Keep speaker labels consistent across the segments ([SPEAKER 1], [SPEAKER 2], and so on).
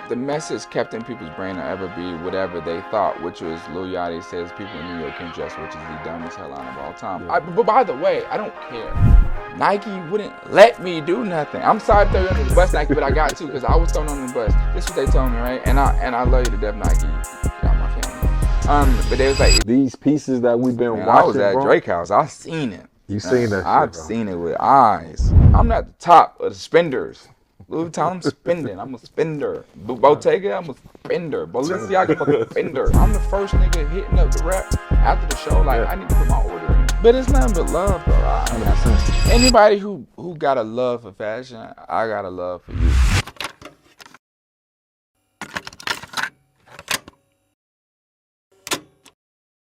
[SPEAKER 1] the message kept in people's brain to ever be whatever they thought, which was Lil Yachty says people in New York can dress, which is the dumbest headline of all time.
[SPEAKER 2] Yeah.
[SPEAKER 1] But by the way, I don't care. Nike wouldn't let me do nothing. I'm sorry to throw you under the bus, Nike, but I got to because I was thrown on the bus. This is what they told me, right? And I love you to death, Nike. Y'all my family. But they was like,
[SPEAKER 2] these pieces that we've been watching,
[SPEAKER 1] I was at
[SPEAKER 2] bro,
[SPEAKER 1] Drake house. I seen it.
[SPEAKER 2] You seen that shit,
[SPEAKER 1] I've
[SPEAKER 2] bro.
[SPEAKER 1] seen it with eyes. I'm not the top of the spenders. Louis Vuitton, I'm spending. I'm a spender. Bottega, I'm a spender. Balenciaga, I'm a spender. I'm the first nigga hitting up the rep after the show. Like, I need to put my order in. But it's nothing but love, though.
[SPEAKER 2] 100%.
[SPEAKER 1] Anybody who got a love for fashion, I got a love for you.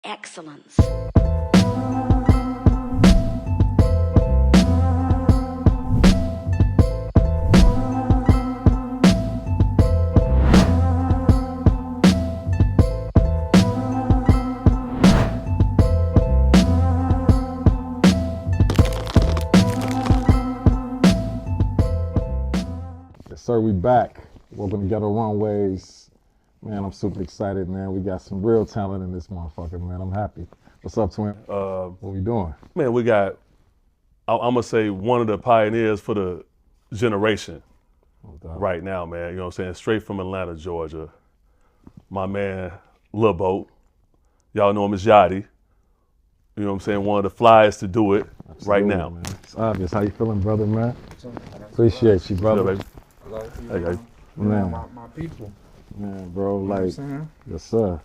[SPEAKER 3] Excellence.
[SPEAKER 2] Sir, we back. Welcome to Ghetto Runways. Man, I'm super excited, man. We got some real talent in this motherfucker, man. I'm happy. What's up, twin? What we doing?
[SPEAKER 4] Man, we got, I'm gonna say, one of the pioneers for the generation right now, man. You know what I'm saying? Straight from Atlanta, Georgia. My man, Lil Boat. Y'all know him as Yachty. You know what I'm saying? One of the flyest to do it right now.
[SPEAKER 2] Man. It's obvious. How you feeling, brother, man? Appreciate you, brother.
[SPEAKER 4] Yeah, baby. Hey, guys.
[SPEAKER 2] Man.
[SPEAKER 1] My people.
[SPEAKER 2] Man, bro,
[SPEAKER 1] You know what I'm
[SPEAKER 2] like,
[SPEAKER 1] saying?
[SPEAKER 2] yes, sir.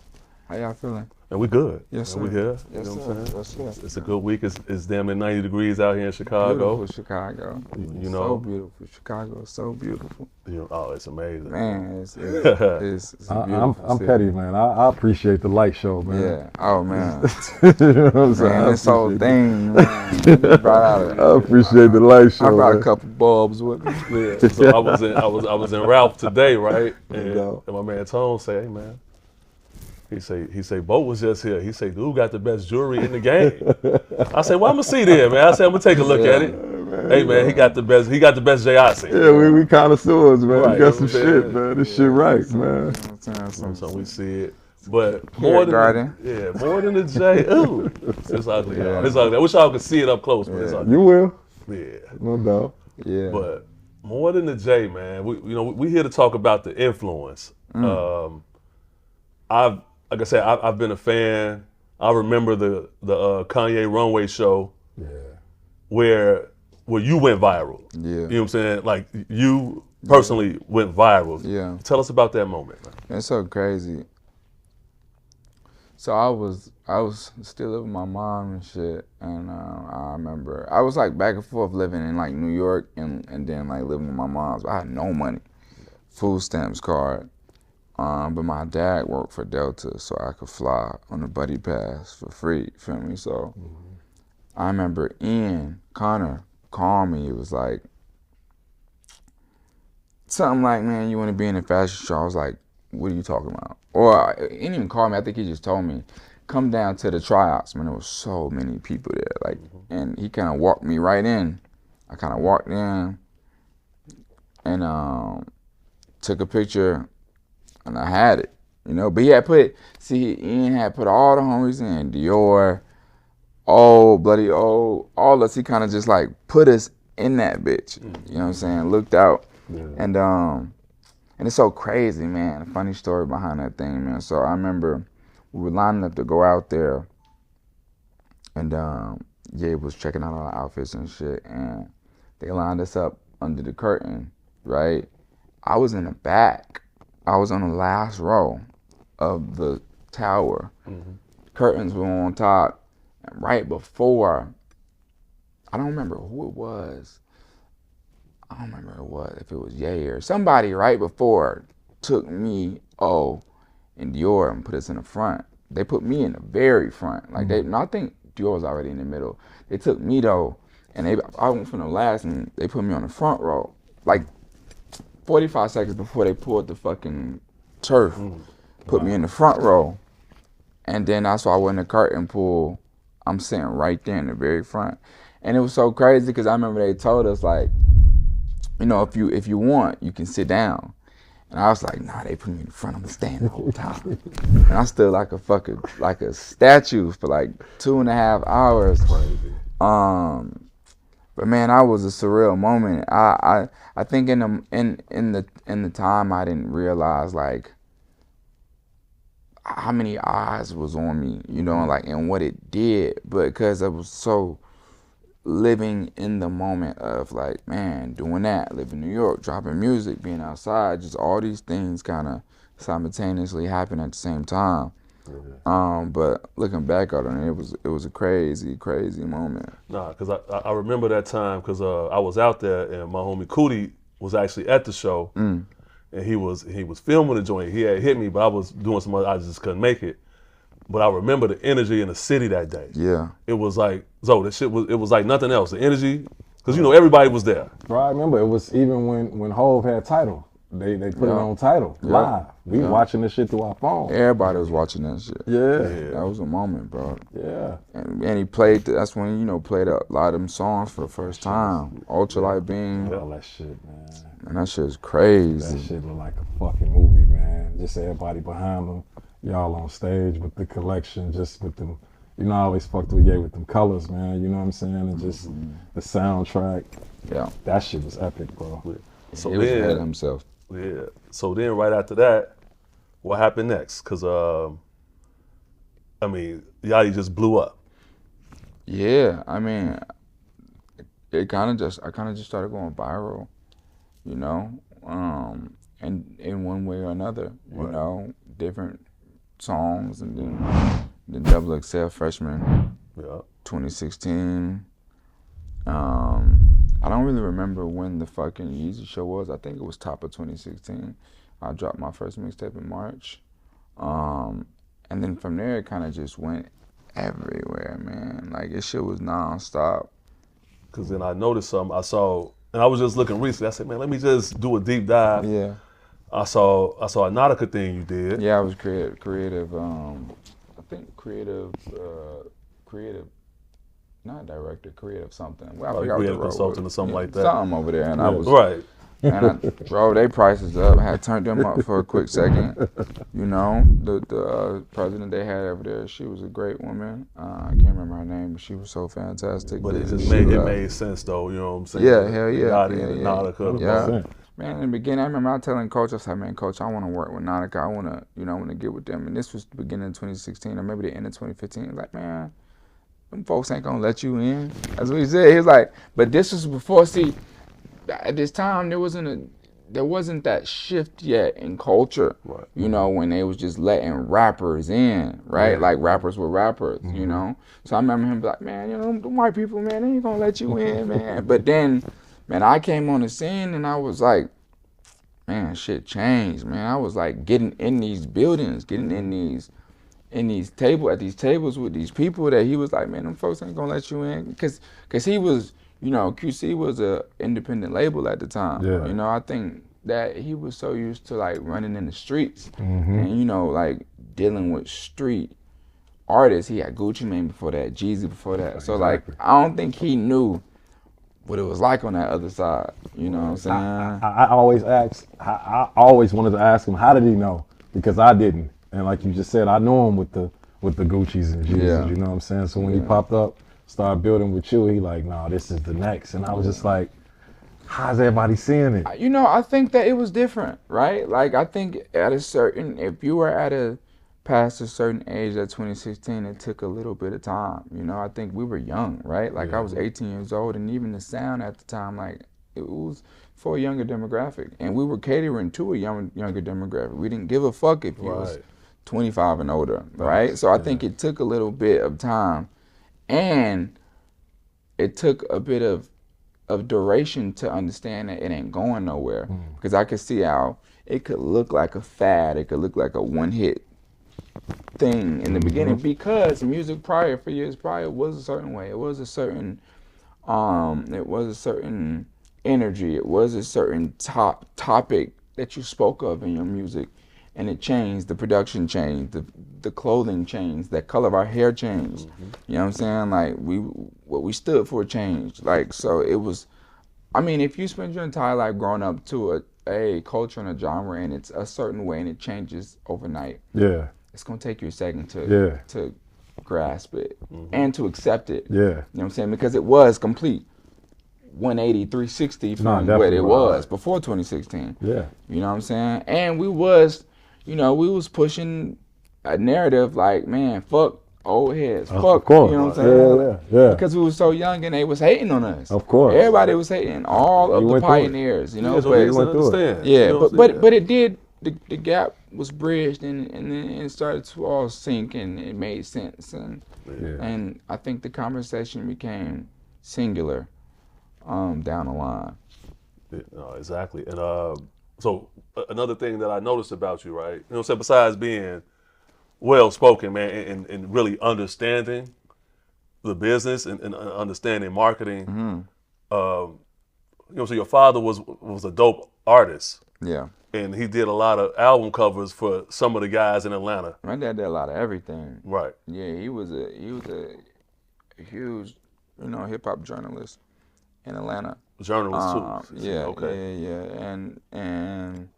[SPEAKER 1] How y'all feeling?
[SPEAKER 4] And we good.
[SPEAKER 1] Yes,
[SPEAKER 4] And we
[SPEAKER 1] sir.
[SPEAKER 4] here.
[SPEAKER 1] Yes,
[SPEAKER 4] you know
[SPEAKER 1] sir.
[SPEAKER 4] what I'm saying?
[SPEAKER 1] Yes, sir.
[SPEAKER 4] It's a good week. It's damn near 90 degrees out here in Chicago.
[SPEAKER 1] Beautiful Chicago.
[SPEAKER 4] You
[SPEAKER 1] So
[SPEAKER 4] know,
[SPEAKER 1] beautiful. Chicago is so beautiful.
[SPEAKER 4] you know, oh, it's amazing.
[SPEAKER 1] Man, it's a beautiful
[SPEAKER 2] I'm
[SPEAKER 1] city.
[SPEAKER 2] petty, man. I appreciate the light show, man.
[SPEAKER 1] Yeah. Oh, man.
[SPEAKER 2] You know what I'm saying?
[SPEAKER 1] Man,
[SPEAKER 2] I
[SPEAKER 1] this whole
[SPEAKER 2] appreciate
[SPEAKER 1] thing, man. You brought out
[SPEAKER 2] I appreciate the light show.
[SPEAKER 1] I brought
[SPEAKER 2] man.
[SPEAKER 1] a couple bulbs with me.
[SPEAKER 4] Yeah. So I was in Ralph today, right? And,
[SPEAKER 2] Yeah.
[SPEAKER 4] and my man Tone say, hey man. He say, Bo was just here. He say, dude got the best jewelry in the game. I say, well, I'm gonna see there, man. I say, I'm gonna take a look at it. Hey man, he got the best JIC.
[SPEAKER 2] Yeah, we connoisseurs, man.
[SPEAKER 4] Right,
[SPEAKER 2] We got some
[SPEAKER 4] you know what I'm
[SPEAKER 2] shit,
[SPEAKER 4] saying?
[SPEAKER 2] man. This shit right, man.
[SPEAKER 4] So we see it. But more
[SPEAKER 1] garden.
[SPEAKER 4] more than the J. Ooh, it's ugly, y'all. It's ugly. I wish y'all could see it up close, but it's ugly.
[SPEAKER 2] You will,
[SPEAKER 4] Yeah.
[SPEAKER 2] no doubt.
[SPEAKER 1] Yeah.
[SPEAKER 4] But more than the J, man. We here to talk about the influence. Like I said, I've been a fan. I remember the Kanye Runway show, where you went viral.
[SPEAKER 1] Yeah.
[SPEAKER 4] You know what I'm saying? Like you personally went viral.
[SPEAKER 1] Yeah.
[SPEAKER 4] Tell us about that moment, man.
[SPEAKER 1] It's so crazy. So I was still living with my mom and shit, and I remember I was like back and forth living in like New York and then like living with my mom. So I had no money, food stamps card, but my dad worked for Delta, so I could fly on the buddy pass for free. You feel me? So I remember Connor called me. It was like something like, man, you want to be in a fashion show? I was like, what are you talking about? Or he didn't even call me. I think he just told me, come down to the tryouts. Man, there was so many people there. Like, and he kind of walked me right in. I kind of walked in and took a picture, and I had it, you know. But he had Ian had put all the homies in, Dior, all us. He kind of just like put us in that bitch. You know what I'm saying? Looked out, and it's so crazy, man. A funny story behind that thing, man. So I remember we were lining up to go out there, and Ye was checking out all the outfits and shit, and they lined us up under the curtain, right? I was in the back. I was on the last row of the tower. Curtains were on top, and right before, I don't remember who it was. I don't remember if it was Ye or somebody right before took me, and Dior and put us in the front. They put me in the very front. Like I think Dior was already in the middle. They took me though, and I went from the last and they put me on the front row. Like 45 seconds before they pulled the fucking turf, put me in the front row. And then that's why I went in the curtain pool. I'm sitting right there in the very front. And it was so crazy because I remember they told us like, you know, if you want, you can sit down. And I was like, nah, they put me in the front, I'm gonna stand the whole time. And I stood like a statue for like 2.5 hours.
[SPEAKER 4] Crazy.
[SPEAKER 1] But man, that was a surreal moment. I think in the time I didn't realize like how many eyes was on me, you know, like and what it did. But because I was so living in the moment of like, man, doing that, living in New York, dropping music, being outside, just all these things kind of simultaneously happen at the same time. But looking back on it, it was a crazy moment.
[SPEAKER 4] Nah, because I remember that time because I was out there and my homie Cootie was actually at the show and he was filming the joint. He had hit me, but I was doing some other, I just couldn't make it. But I remember the energy in the city that day.
[SPEAKER 1] Yeah.
[SPEAKER 4] It was like, it was like nothing else. The energy, because you know everybody was there.
[SPEAKER 2] Bro, I remember it was even when Hove had Tidal. They put it on Tidal live. We watching this shit through our phone.
[SPEAKER 1] Everybody was watching that shit.
[SPEAKER 2] Yeah.
[SPEAKER 1] That was a moment, bro.
[SPEAKER 2] Yeah.
[SPEAKER 1] And he played, that's when, you know, played a lot of them songs for the first time. Ultralight Beam.
[SPEAKER 2] All that shit, man.
[SPEAKER 1] And that shit is crazy.
[SPEAKER 2] That shit look like a fucking movie, man. Just everybody behind them. Y'all on stage with the collection, just with them. You know, I always fucked with Ye with them colors, man. You know what I'm saying? And just the soundtrack.
[SPEAKER 1] Yeah.
[SPEAKER 2] That shit was epic, bro.
[SPEAKER 4] So
[SPEAKER 1] he was
[SPEAKER 4] then,
[SPEAKER 1] ahead of himself.
[SPEAKER 4] Yeah. So then right after that, what happened next? Because, I mean, Yachty just blew up.
[SPEAKER 1] Yeah, I mean, I kind of just started going viral, you know, and in one way or another, you know, different songs, and then the Double XL Freshman, 2016. I don't really remember when the fucking Yeezy show was. I think it was top of 2016. I dropped my first mixtape in March. And then from there, it kind of just went everywhere, man. Like, this shit was nonstop.
[SPEAKER 4] Because then I noticed something. I saw, and I was just looking recently. I said, man, let me just do a deep dive.
[SPEAKER 1] Yeah.
[SPEAKER 4] I saw a Nautica thing you did.
[SPEAKER 1] Yeah, I was creative. I think creative, not director, creative something. Well, I forgot
[SPEAKER 4] creative consultant or something like that.
[SPEAKER 1] Something over there, and I was
[SPEAKER 4] right.
[SPEAKER 1] And bro, they prices up. I had turned them up for a quick second. You know, the president they had over there, she was a great woman. I can't remember her name, but she was so fantastic.
[SPEAKER 4] But it just made sense though. You know what I'm saying?
[SPEAKER 1] Yeah, hell yeah.
[SPEAKER 4] Yachty and Nautica.
[SPEAKER 1] Yeah. Man, in the beginning, I remember I telling Coach, I said, man, Coach, I want to work with Nautica. I want to get with them. And this was the beginning of 2016, or maybe the end of 2015. Like, man, them folks ain't gonna let you in. That's what he said. He was like, but this was before. See, at this time, there wasn't that shift yet in culture.
[SPEAKER 4] Right.
[SPEAKER 1] You know, when they was just letting rappers in, right? Yeah. Like rappers were rappers. Mm-hmm. You know. So I remember him be like, man, you know, the white people, man, they ain't gonna let you in, man. But then, man, I came on the scene and I was like, man, shit changed, man. I was like getting in these buildings, getting in these tables with these people that he was like, man, them folks ain't gonna let you in, because he was, you know, QC was a independent label at the time.
[SPEAKER 2] Yeah.
[SPEAKER 1] You know, I think that he was so used to like running in the streets and, you know, like dealing with street artists. He had Gucci Mane before that, Jeezy before that. So like, I don't think he knew what it was like on that other side. You know what I'm saying?
[SPEAKER 2] I always ask. I always wanted to ask him, how did he know? Because I didn't. And like you just said, I knew him with the Gucci's and Jeezys. You know what I'm saying? So when he popped up, started building with you, he like, nah, this is the next. And I was just like, how's everybody seeing it?
[SPEAKER 1] You know, I think that it was different, right? Like, I think if you were past a certain age at 2016, it took a little bit of time. You know, I think we were young, right? Like, I was 18 years old, and even the sound at the time, like, it was for a younger demographic. And we were catering to a younger demographic. We didn't give a fuck if you was 25 and older, right? So I think it took a little bit of time, and it took a bit of duration to understand that it ain't going nowhere. Because I could see how it could look like a fad, it could look like a one-hit thing in the beginning, because music for years prior was a certain way. It was a certain energy. It was a certain topic that you spoke of in your music, and it changed. The production changed. The clothing changed. The color of our hair changed. You know what I'm saying? Like, what we stood for changed. Like, so it was. I mean, if you spend your entire life growing up to a culture and a genre and it's a certain way and it changes overnight, it's gonna take you a second to grasp it and to accept it. You know what I'm saying? Because it was complete 180, 360 from what it was before 2016. You know what I'm saying? And we was pushing a narrative like, man, fuck old heads. Fuck, you know what I'm saying? Because we were so young and they was hating on us.
[SPEAKER 2] Of course.
[SPEAKER 1] Everybody was hating, all of the pioneers, you know. But it did, the gap was bridged and it started to all sink and it made sense. And I think the conversation became singular down the line.
[SPEAKER 4] Exactly. And so another thing that I noticed about you, right? You know what I'm saying? Besides being well-spoken, man, and really understanding the business and understanding marketing. So your father was a dope artist. And he did a lot of album covers for some of the guys in Atlanta.
[SPEAKER 1] My dad did a lot of everything.
[SPEAKER 4] Right.
[SPEAKER 1] Yeah, he was a huge, hip hop journalist in Atlanta.
[SPEAKER 4] Journalist too.
[SPEAKER 1] Yeah. And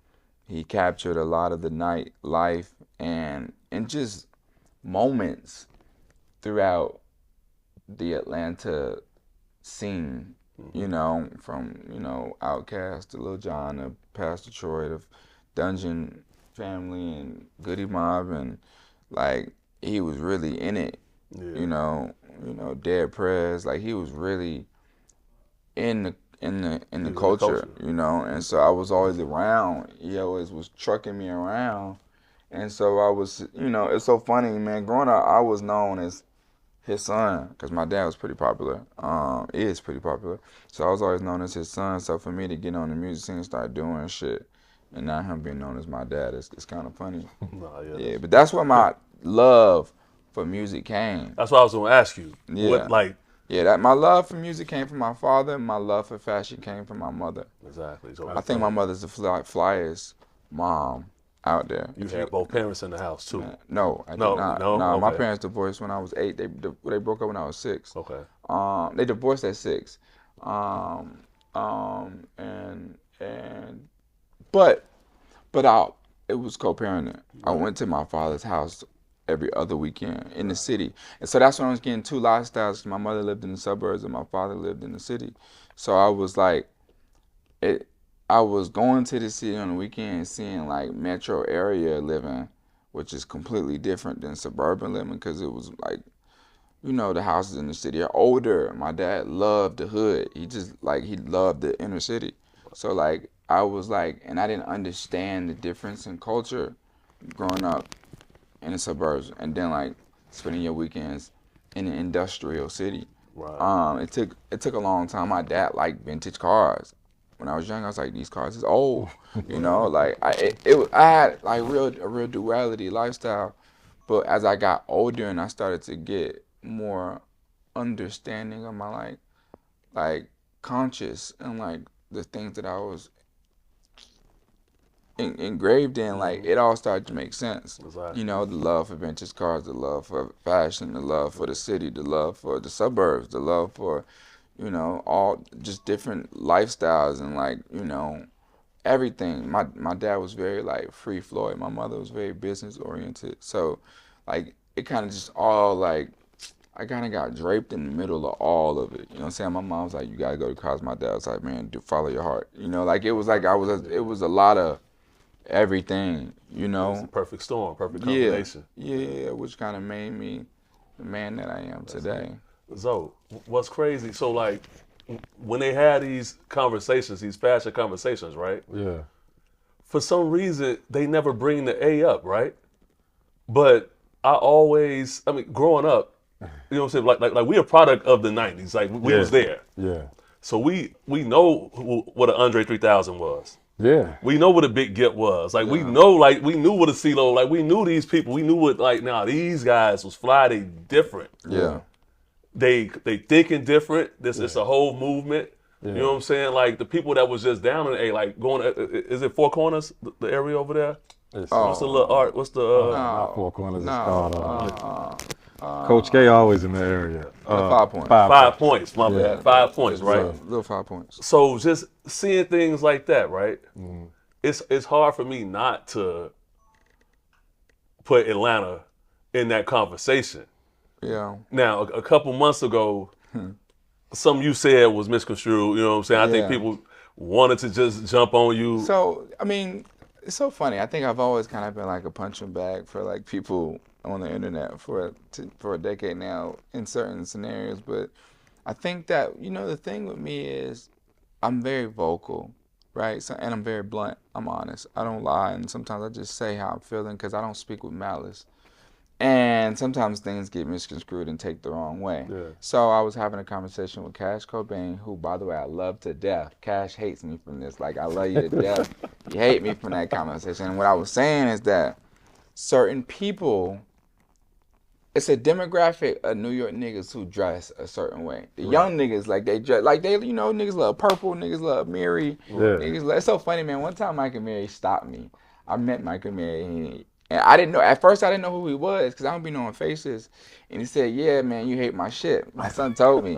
[SPEAKER 1] he captured a lot of the nightlife and just moments throughout the Atlanta scene, from, Outkast to Lil Jon to Pastor Troy to Dungeon Family and Goody Mob, and like he was really in it, Dead Prez, like he was really in the culture, and so I was always around. He always was trucking me around. And so I was, it's so funny, man. Growing up, I was known as his son because my dad was pretty popular. Is pretty popular. So I was always known as his son. So for me to get on the music scene and start doing shit, and now him being known as my dad, it's kind of funny. But that's where my love for music came.
[SPEAKER 4] That's what I was going to ask you.
[SPEAKER 1] That my love for music came from my father, and my love for fashion came from my mother.
[SPEAKER 4] Exactly. So
[SPEAKER 1] I think my mother's the flyest mom out there.
[SPEAKER 4] You had both parents in the house too?
[SPEAKER 1] No, I did not. No,
[SPEAKER 4] okay.
[SPEAKER 1] My parents divorced when I was 8. They broke up when I was 6.
[SPEAKER 4] Okay.
[SPEAKER 1] They divorced at 6. But it was co-parenting. I went to my father's house every other weekend in the city, and so that's when I was getting 2 lifestyles. My mother lived in the suburbs and my father lived in the city, so I was like, I was going to the city on the weekend, seeing like metro area living, which is completely different than suburban living because it was like, the houses in the city are older. My dad loved the hood. He loved the inner city. So like, I was like, and I didn't understand the difference in culture growing up in the suburbs and then like spending your weekends in an industrial city.
[SPEAKER 4] Right.
[SPEAKER 1] It took a long time. My dad liked vintage cars. When I was young, I was like, these cars is old, like I had like a real duality lifestyle. But as I got older and I started to get more understanding of my like conscious and like the things that I was engraved in, like it all started to make sense.
[SPEAKER 4] Exactly.
[SPEAKER 1] The love for vintage cars, the love for fashion, the love for the city, the love for the suburbs, the love for all just different lifestyles and like, everything. My dad was very like free Floyd. My mother was very business oriented. So like it kind of just all like, I kind of got draped in the middle of all of it. You know what I'm saying? My mom was like, you got to go to college. My dad was like, man, follow your heart. Like it was like it was a lot of everything, It was
[SPEAKER 4] a perfect storm, perfect combination.
[SPEAKER 1] Yeah, which kind of made me the man that I am today.
[SPEAKER 4] So, what's crazy? So, like, when they had these conversations, these fashion conversations, right?
[SPEAKER 2] Yeah.
[SPEAKER 4] For some reason, they never bring the A up, right? But I mean, growing up, you know what I'm saying? Like we a product of the '90s. Like we was there.
[SPEAKER 2] Yeah.
[SPEAKER 4] So we know what an Andre 3000 was.
[SPEAKER 2] Yeah.
[SPEAKER 4] We know what a Big Gip was. Like we know, like we knew what a CeeLo. Like we knew these people. We knew what these guys was fly. They different.
[SPEAKER 1] Yeah.
[SPEAKER 4] They thinking different. It's a whole movement. Yeah. You know what I'm saying? Like the people that was just down in A, like going. Is it Four Corners? The area over there. What's the little art? What's the?
[SPEAKER 2] Not Four Corners. It's called. Coach K always in the area.
[SPEAKER 1] 5 points.
[SPEAKER 4] 5 points. My bad. 5 points. Right.
[SPEAKER 1] Little 5 points.
[SPEAKER 4] So just seeing things like that, right? it's hard for me not to put Atlanta in that conversation.
[SPEAKER 1] Yeah.
[SPEAKER 4] Now, a couple months ago, something you said was misconstrued. You know what I'm saying? I think people wanted to just jump on you.
[SPEAKER 1] So, I mean, it's so funny. I think I've always kind of been like a punching bag for like people on the internet for a decade now in certain scenarios. But I think that, you know, the thing with me is I'm very vocal, right? So, and I'm very blunt. I'm honest. I don't lie. And sometimes I just say how I'm feeling because I don't speak with malice. And sometimes things get misconstrued and take the wrong way.
[SPEAKER 4] Yeah.
[SPEAKER 1] So I was having a conversation with Cash Cobain, who, by the way, I love to death. Cash hates me from this. Like, I love you to death. You hate me from that conversation. And what I was saying is that certain people, it's a demographic of New York niggas who dress a certain way. The young niggas, like, they dress, like, they, you know, niggas love purple, niggas love Mary. Niggas love, it's so funny, man. One time Mike and Mary stopped me. I met Mike and Mary, and I didn't know, at first I didn't know who he was because I don't be knowing faces. And he said, yeah, man, you hate my shit. My son told me.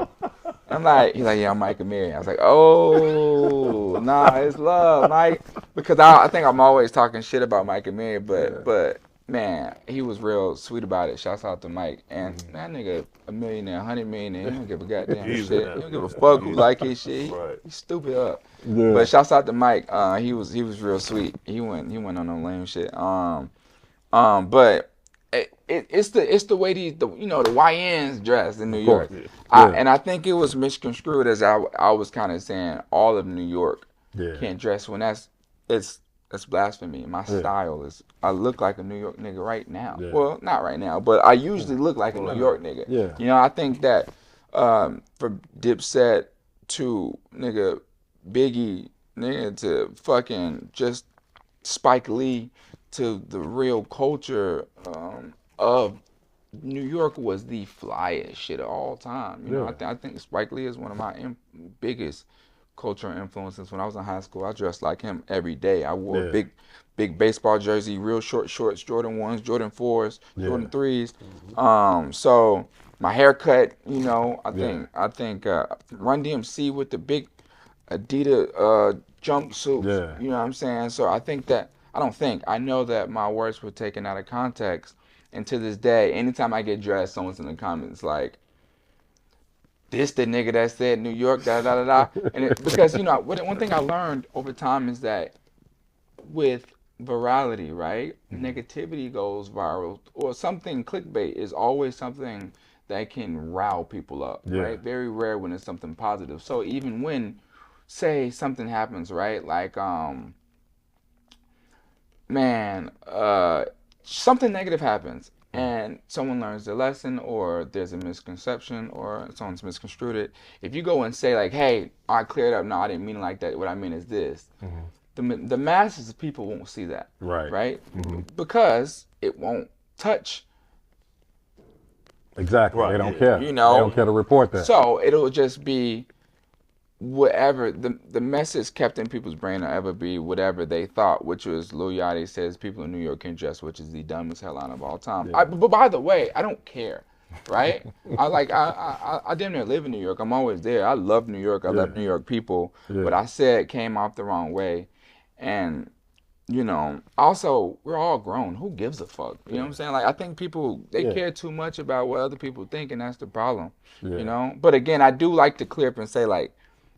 [SPEAKER 1] I'm like, he's like, yeah, I'm Mike and Mary. I was like, oh, nah, it's love, Mike. Because I think I'm always talking shit about Mike and Mary, but man, he was real sweet about it. Shouts out to Mike. And that nigga, a millionaire, 100 millionaire, he don't give a goddamn shit. He don't give a fuck who like his shit. He's stupid up. Yeah. But shouts out to Mike. He was real sweet. He went on no lame shit. But it's the way the YNs dress in New York. And I think it was misconstrued as I was kind of saying all of New York can't dress when it's blasphemy. My style is, I look like a New York nigga right now. Well, not right now, but I usually look like a New York nigga. You know, I think that from Dipset to nigga Biggie, nigga to fucking just Spike Lee, to the real culture of New York was the flyest shit of all time. You know, I think Spike Lee is one of my biggest cultural influences. When I was in high school, I dressed like him every day. I wore a big baseball jersey, real short shorts, Jordan 1s, Jordan 4s, Jordan 3s. So my haircut, you know, I think Run DMC with the big Adidas jumpsuit. You know what I'm saying? So I think that, I know that my words were taken out of context. And to this day, anytime I get dressed, someone's in the comments like, this the nigga that said New York, da-da-da-da. And because, you know, one thing I learned over time is that with virality, right? Negativity goes viral. Or something, clickbait is always something that can rile people up, right? Very rare when it's something positive. So even when, say, something happens, right? Like, something negative happens and someone learns their lesson, or there's a misconception, or someone's misconstrued it. If you go and say like, hey, I cleared up, no, I didn't mean it like that, what I mean is this. The masses of people won't see that, right? Because it won't touch.
[SPEAKER 2] Exactly, they don't care.
[SPEAKER 1] You know,
[SPEAKER 2] they don't care to report that.
[SPEAKER 1] So it'll just be whatever the message kept in people's brain will ever be whatever they thought, which was Lil Yachty says people in New York can dress, which is the dumbest headline of all time. But by the way, I don't care, right? I damn near live in New York. I'm always there. I love New York. I love New York people. But I said it came off the wrong way. And, you know, also, we're all grown. Who gives a fuck? You know what I'm saying? Like, I think people, they care too much about what other people think, and that's the problem, you know? But again, I do like to clear up and say, like,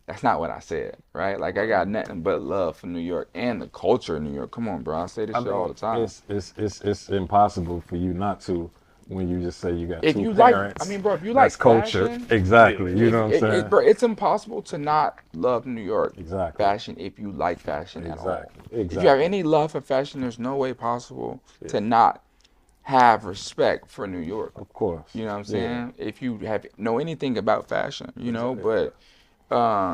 [SPEAKER 1] that's not what I said, right? Like, I got nothing but love for New York and the culture of New York. Come on, bro. I say this shit all the time.
[SPEAKER 2] It's impossible for you not to when you just say you got
[SPEAKER 1] if
[SPEAKER 2] two
[SPEAKER 1] you
[SPEAKER 2] parents.
[SPEAKER 1] Like, I mean, bro, if you like
[SPEAKER 2] culture,
[SPEAKER 1] fashion,
[SPEAKER 2] exactly. You know what I'm saying?
[SPEAKER 1] Bro, it's impossible to not love New York fashion if you like fashion at all. If you have any love for fashion, there's no way possible to not have respect for New York.
[SPEAKER 2] Of course.
[SPEAKER 1] You know what I'm saying? If you know anything about fashion, you know, but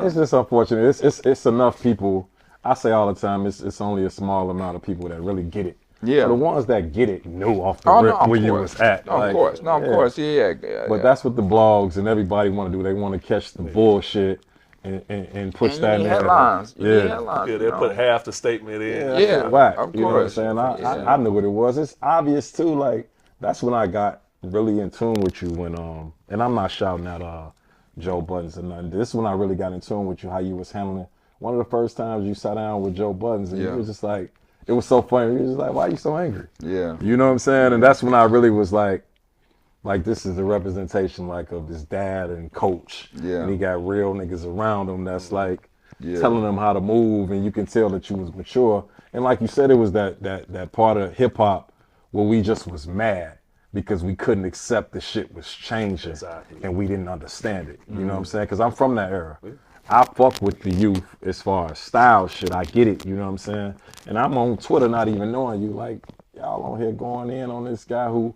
[SPEAKER 2] it's just unfortunate. It's enough people. I say all the time, it's only a small amount of people that really get it.
[SPEAKER 1] Yeah.
[SPEAKER 2] So the ones that get it knew off the rip where you was at.
[SPEAKER 1] Of course.
[SPEAKER 2] But that's what the blogs and everybody want to do. They want to catch the bullshit and push that in
[SPEAKER 1] headlines.
[SPEAKER 4] They put half the statement in.
[SPEAKER 2] Right.
[SPEAKER 1] Of course.
[SPEAKER 2] You know what I'm saying? I knew what it was. It's obvious too. Like, that's when I got really in tune with you when and I'm not shouting out Joe Buttons or nothing. This is when I really got in tune with you, how you was handling one of the first times you sat down with Joe Buttons, and
[SPEAKER 1] Yeah.
[SPEAKER 2] you was just like, it was so funny. You was just like, why are you so angry?
[SPEAKER 1] Yeah.
[SPEAKER 2] You know what I'm saying? And that's when I really was like this is a representation like of his dad and coach.
[SPEAKER 1] Yeah.
[SPEAKER 2] And he got real niggas around him that's like
[SPEAKER 1] Yeah.
[SPEAKER 2] telling them how to move, and you can tell that you was mature. And like you said, it was that part of hip hop where we just was mad because we couldn't accept the shit was changing.
[SPEAKER 4] Exactly.
[SPEAKER 2] And we didn't understand it. You know what I'm saying? Because I'm from that era. I fuck with the youth as far as style shit. I get it. You know what I'm saying? And I'm on Twitter not even knowing you. Like, y'all on here going in on this guy who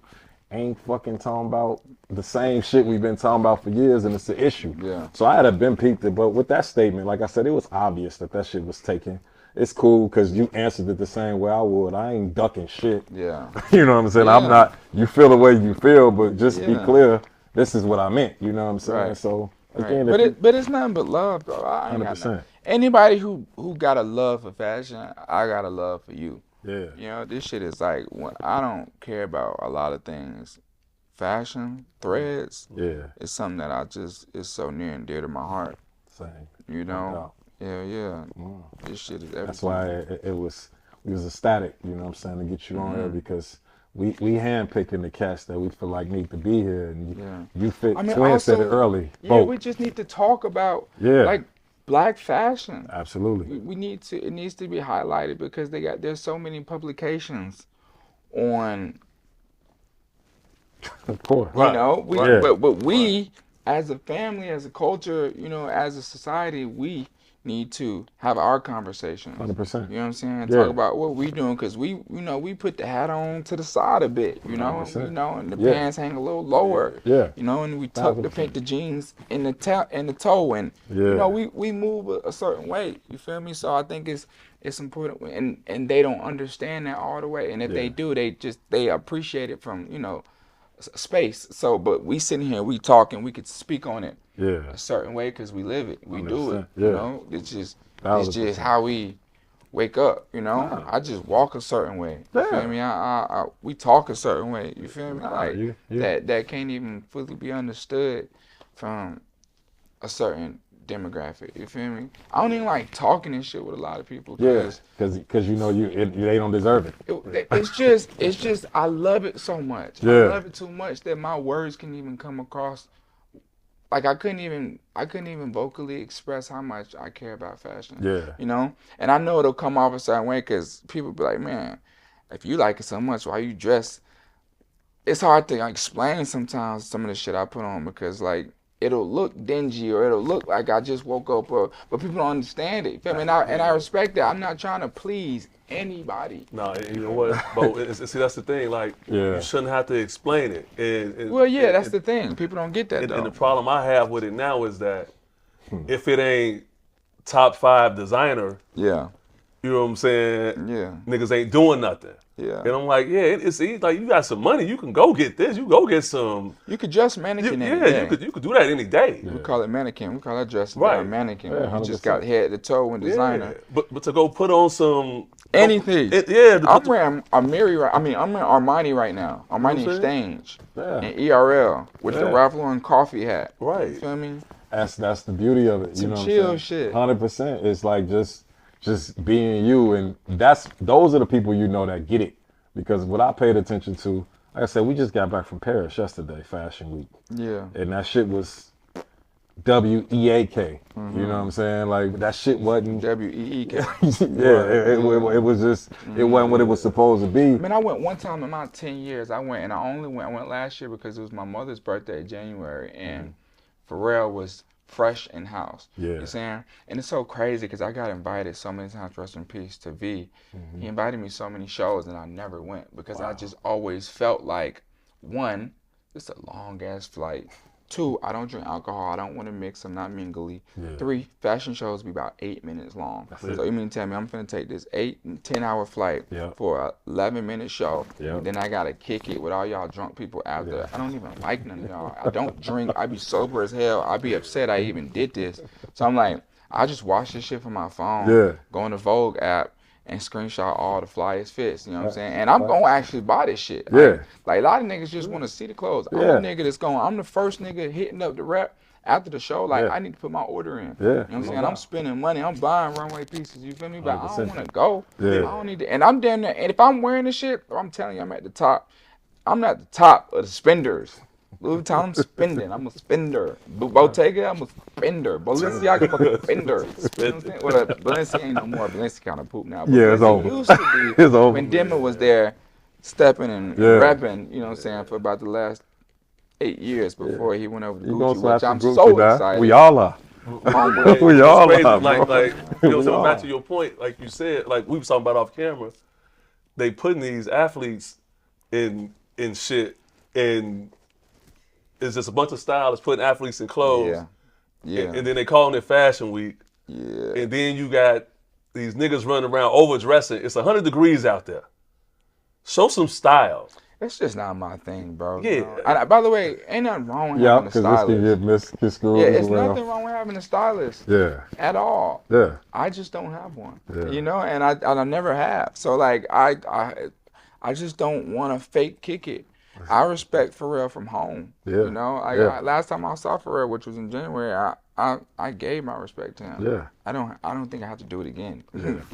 [SPEAKER 2] ain't fucking talking about the same shit we've been talking about for years, and it's an issue.
[SPEAKER 1] Yeah.
[SPEAKER 2] So I had been peeped it, but with that statement, like I said, it was obvious that shit was taken. It's cool because you answered it the same way I would. I ain't ducking shit.
[SPEAKER 1] Yeah.
[SPEAKER 2] You know what I'm saying?
[SPEAKER 1] Yeah.
[SPEAKER 2] I'm not, you feel the way you feel, but just be
[SPEAKER 1] Yeah.
[SPEAKER 2] clear, this is what I meant. You know what I'm saying?
[SPEAKER 1] Right.
[SPEAKER 2] So,
[SPEAKER 1] Right.
[SPEAKER 2] again,
[SPEAKER 1] But it's nothing but love, bro. I ain't got
[SPEAKER 2] 100%.
[SPEAKER 1] nothing. Anybody who got a love for fashion, I got a love for you.
[SPEAKER 2] Yeah.
[SPEAKER 1] You know, this shit is like, when I don't care about a lot of things. Fashion, threads,
[SPEAKER 2] Yeah.
[SPEAKER 1] it's something that it's so near and dear to my heart.
[SPEAKER 2] Same.
[SPEAKER 1] You know?
[SPEAKER 2] doubt.
[SPEAKER 1] Yeah. This shit is everything.
[SPEAKER 2] That's why we was ecstatic, you know what I'm saying, to get you on here, because we handpicking the cats that we feel like need to be here, and you fit. Twin said it early.
[SPEAKER 1] Yeah,
[SPEAKER 2] Vote.
[SPEAKER 1] we just need to talk about
[SPEAKER 2] Yeah.
[SPEAKER 1] like black fashion.
[SPEAKER 2] Absolutely.
[SPEAKER 1] We need to. It needs to be highlighted because there's so many publications on.
[SPEAKER 2] Of course.
[SPEAKER 1] You know,
[SPEAKER 2] Yeah.
[SPEAKER 1] but we as a family, as a culture, you know, as a society, we need to have our conversations.
[SPEAKER 2] 100%.
[SPEAKER 1] You know what I'm saying?
[SPEAKER 2] Yeah.
[SPEAKER 1] Talk about what we doing, because we put the hat on to the side a bit, you know,
[SPEAKER 2] 100%.
[SPEAKER 1] and the
[SPEAKER 2] Yeah.
[SPEAKER 1] pants hang a little lower.
[SPEAKER 2] Yeah.
[SPEAKER 1] You know, and we tuck the jeans in the toe, and you
[SPEAKER 2] Yeah.
[SPEAKER 1] know, we move a certain way. You feel me? So I think it's important, and they don't understand that all the way. And if they do, they appreciate it from, you know, space. So, but we sitting here, we talking, we could speak on it a certain way because we live it, we do it.
[SPEAKER 2] 100%,
[SPEAKER 1] You
[SPEAKER 2] yeah.
[SPEAKER 1] know, it's just
[SPEAKER 2] 1000%.
[SPEAKER 1] how we wake up. You know, I just walk a certain way. You feel me? We talk a certain way. You feel me? Like that can't even fully be understood from a certain demographic. You feel me? I don't even like talking and shit with a lot of people.
[SPEAKER 2] Because you know they don't deserve it.
[SPEAKER 1] It's just I love it so much.
[SPEAKER 2] Yeah.
[SPEAKER 1] I love it too much that my words can even come across. Like I couldn't even vocally express how much I care about fashion.
[SPEAKER 2] Yeah.
[SPEAKER 1] You know, and I know it'll come off a certain way because people be like, man, if you like it so much, why you dress? It's hard to explain sometimes some of the shit I put on because like it'll look dingy or it'll look like I just woke up, but people don't understand it. Feel me? And I respect that. I'm not trying to please anybody.
[SPEAKER 4] No, you know what, Bo? See, that's the thing. Like, you shouldn't have to explain it.
[SPEAKER 1] That's the thing. People don't get that, though.
[SPEAKER 4] And the problem I have with it now is that if it ain't top 5 designer,
[SPEAKER 1] yeah,
[SPEAKER 4] you know what I'm saying?
[SPEAKER 1] Yeah.
[SPEAKER 4] Niggas ain't doing nothing.
[SPEAKER 1] Yeah.
[SPEAKER 4] And I'm like, it's like you got some money, you can go get this. You go get some.
[SPEAKER 1] You could dress mannequin any day.
[SPEAKER 4] you could do that any day.
[SPEAKER 1] We call it mannequin. We call that dressing
[SPEAKER 4] Right.
[SPEAKER 1] mannequin.
[SPEAKER 2] Yeah,
[SPEAKER 1] You just got head to toe and designer.
[SPEAKER 4] Yeah. But to go put on some
[SPEAKER 1] Anything.
[SPEAKER 4] I'm
[SPEAKER 1] wearing I'm wearing Armani right now. Armani Exchange.
[SPEAKER 2] Yeah.
[SPEAKER 1] And ERL with the
[SPEAKER 2] Yeah.
[SPEAKER 1] Ralph Lauren coffee hat.
[SPEAKER 4] Right.
[SPEAKER 1] You feel me?
[SPEAKER 2] That's the beauty of it.
[SPEAKER 1] Some
[SPEAKER 2] You know
[SPEAKER 1] chill
[SPEAKER 2] what I'm saying?
[SPEAKER 1] shit.
[SPEAKER 2] 100%. It's like just being you, and those are the people you know that get it. Because what I paid attention to, like I said, we just got back from Paris yesterday, Fashion Week.
[SPEAKER 1] Yeah.
[SPEAKER 2] And that shit was WEAK. You know what I'm saying? Like that shit wasn't
[SPEAKER 1] WEEK.
[SPEAKER 2] it was just it wasn't what it was supposed to be.
[SPEAKER 1] Man, I went one time in my 10 years. I went last year because it was my mother's birthday in January, and Pharrell was fresh in house.
[SPEAKER 2] Yeah.
[SPEAKER 1] You know what I'm saying? And it's so crazy because I got invited so many times, rest in peace, to V. He invited me so many shows and I never went because I just always felt like, one, it's a long ass flight. 2, I don't drink alcohol. I don't want to mix. I'm not mingly. 3, fashion shows be about 8 minutes long. So you mean to tell me I'm finna take this 8 and 10 hour flight for a 11-minute show. And then I gotta kick it with all y'all drunk people after. I don't even like none of y'all. I don't drink. I be sober as hell. I be upset I even did this. So I'm like, I just watch this shit from my phone. Go on the Vogue app and screenshot all the flyest fits, you know what I'm saying? And I'm gonna actually buy this shit. Like a lot of niggas just wanna see the clothes. I'm the nigga I'm the first nigga hitting up the rep after the show, like,
[SPEAKER 2] Yeah.
[SPEAKER 1] I need to put my order in.
[SPEAKER 2] Yeah.
[SPEAKER 1] You know what I'm saying? I'm spending money. I'm buying runway pieces. You feel me? But I don't
[SPEAKER 2] 100%.
[SPEAKER 1] want to go.
[SPEAKER 2] Yeah.
[SPEAKER 1] I don't need to. And I'm damn near. And if I'm wearing this shit, I'm telling you, I'm at the top. I'm not the top of the spenders. Louis Vuitton, I'm spending. I'm a spender. Bottega, I'm a spender. Balenciaga, I'm a spender. You know what I'm saying? Well, Balenciaga ain't no more. Balenciaga kind of poop now. But
[SPEAKER 2] Yeah, it's
[SPEAKER 1] Balenciaga
[SPEAKER 2] over.
[SPEAKER 1] used to be
[SPEAKER 2] It's over.
[SPEAKER 1] when Demon was there, stepping and rapping. You know what I'm saying? For about the last 8 years before he went over to
[SPEAKER 2] You gonna
[SPEAKER 1] Gucci,
[SPEAKER 2] slap
[SPEAKER 1] which
[SPEAKER 2] the
[SPEAKER 1] I'm
[SPEAKER 2] Gucci
[SPEAKER 1] so
[SPEAKER 2] now.
[SPEAKER 1] excited.
[SPEAKER 2] We all are. We all
[SPEAKER 4] It's crazy.
[SPEAKER 2] are,
[SPEAKER 4] Like,
[SPEAKER 2] bro.
[SPEAKER 4] you know,
[SPEAKER 2] We
[SPEAKER 4] so back
[SPEAKER 2] all.
[SPEAKER 4] to your point, like you said, like we was talking about off camera, they putting these athletes in shit, and it's just a bunch of stylists putting athletes in clothes.
[SPEAKER 1] Yeah.
[SPEAKER 4] And then they calling it Fashion Week.
[SPEAKER 1] Yeah.
[SPEAKER 4] And then you got these niggas running around overdressing. It's 100 degrees out there. Show some style.
[SPEAKER 1] It's just not my thing, bro.
[SPEAKER 4] Yeah.
[SPEAKER 1] You know? And by the way, ain't nothing wrong with
[SPEAKER 2] Yeah,
[SPEAKER 1] having a
[SPEAKER 2] because this can
[SPEAKER 1] stylist.
[SPEAKER 2] get misconstrued
[SPEAKER 1] Yeah,
[SPEAKER 2] as
[SPEAKER 1] it's
[SPEAKER 2] well.
[SPEAKER 1] nothing wrong with having a stylist
[SPEAKER 2] Yeah.
[SPEAKER 1] at all.
[SPEAKER 2] Yeah.
[SPEAKER 1] I just don't have one.
[SPEAKER 2] Yeah.
[SPEAKER 1] You know, and I never have. So like I just don't want to fake kick it. I respect Pharrell from home.
[SPEAKER 2] Yeah.
[SPEAKER 1] You know,
[SPEAKER 2] Yeah.
[SPEAKER 1] last time I saw Pharrell, which was in January, I gave my respect to him.
[SPEAKER 2] Yeah.
[SPEAKER 1] I don't think I have to do it again.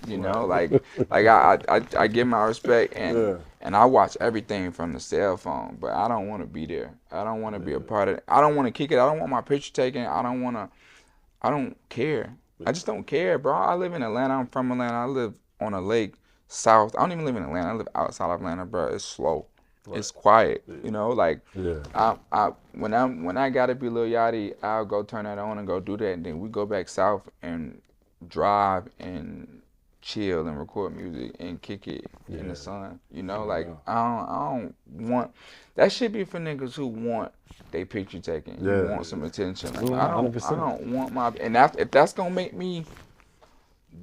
[SPEAKER 1] You know, like I give my respect and I watch everything from the cell phone, but I don't want to be there. I don't want to be a part of it. I don't want to kick it. I don't want my picture taken. I don't care. I just don't care, bro. I live in Atlanta. I'm from Atlanta. I live on a lake south. I don't even live in Atlanta. I live outside of Atlanta, bro. It's slow. Right. It's quiet. You know, like when I gotta be Lil Yachty, I'll go turn that on and go do that, and then we go back south and drive and chill and record music and kick it in the sun. You know, like I don't want that shit be for niggas who want they picture taken. You want some attention. Like, I don't want my if that's gonna make me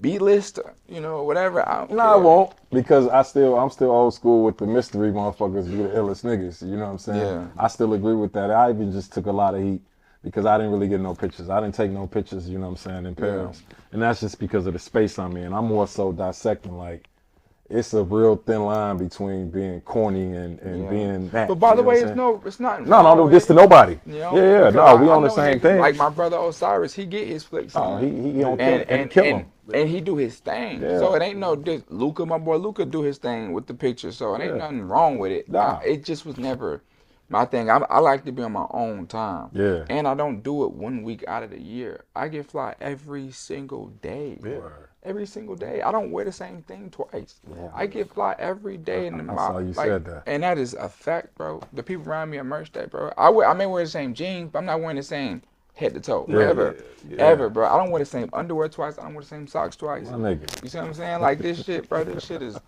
[SPEAKER 1] B-list, you know, whatever. I
[SPEAKER 2] won't, because I'm still old school with the mystery motherfuckers be the illest niggas. You know what I'm saying?
[SPEAKER 1] Yeah.
[SPEAKER 2] I still agree with that. I even just took a lot of heat because I didn't really get no pictures. I didn't take no pictures, you know what I'm saying, in Paris. And that's just because of the space I'm in. I'm more so dissecting, like, it's a real thin line between being corny and being that.
[SPEAKER 1] But by the way,
[SPEAKER 2] it's not.
[SPEAKER 1] No,
[SPEAKER 2] No this to nobody.
[SPEAKER 1] You know?
[SPEAKER 2] Yeah, no, we on the same thing.
[SPEAKER 1] Like my brother Osiris, he get his flicks on.
[SPEAKER 2] He don't kill him.
[SPEAKER 1] And he do his thing.
[SPEAKER 2] Yeah.
[SPEAKER 1] So it ain't no Luca, my boy Luca do his thing with the picture. So it ain't nothing wrong with it.
[SPEAKER 2] Nah.
[SPEAKER 1] It just was never my thing. I like to be on my own time.
[SPEAKER 2] Yeah.
[SPEAKER 1] And I don't do it 1 week out of the year. I get fly every single day.
[SPEAKER 2] Yeah.
[SPEAKER 1] Every single day. I don't wear the same thing twice.
[SPEAKER 2] Yeah.
[SPEAKER 1] I get fly every day.
[SPEAKER 2] I saw you said that.
[SPEAKER 1] And that is a fact, bro. The people around me are merch that, bro. I may wear the same jeans, but I'm not wearing the same head to toe. Ever, bro. I don't wear the same underwear twice. I don't wear the same socks twice.
[SPEAKER 2] My nigga.
[SPEAKER 1] You see what I'm saying? Like this shit, bro. This shit is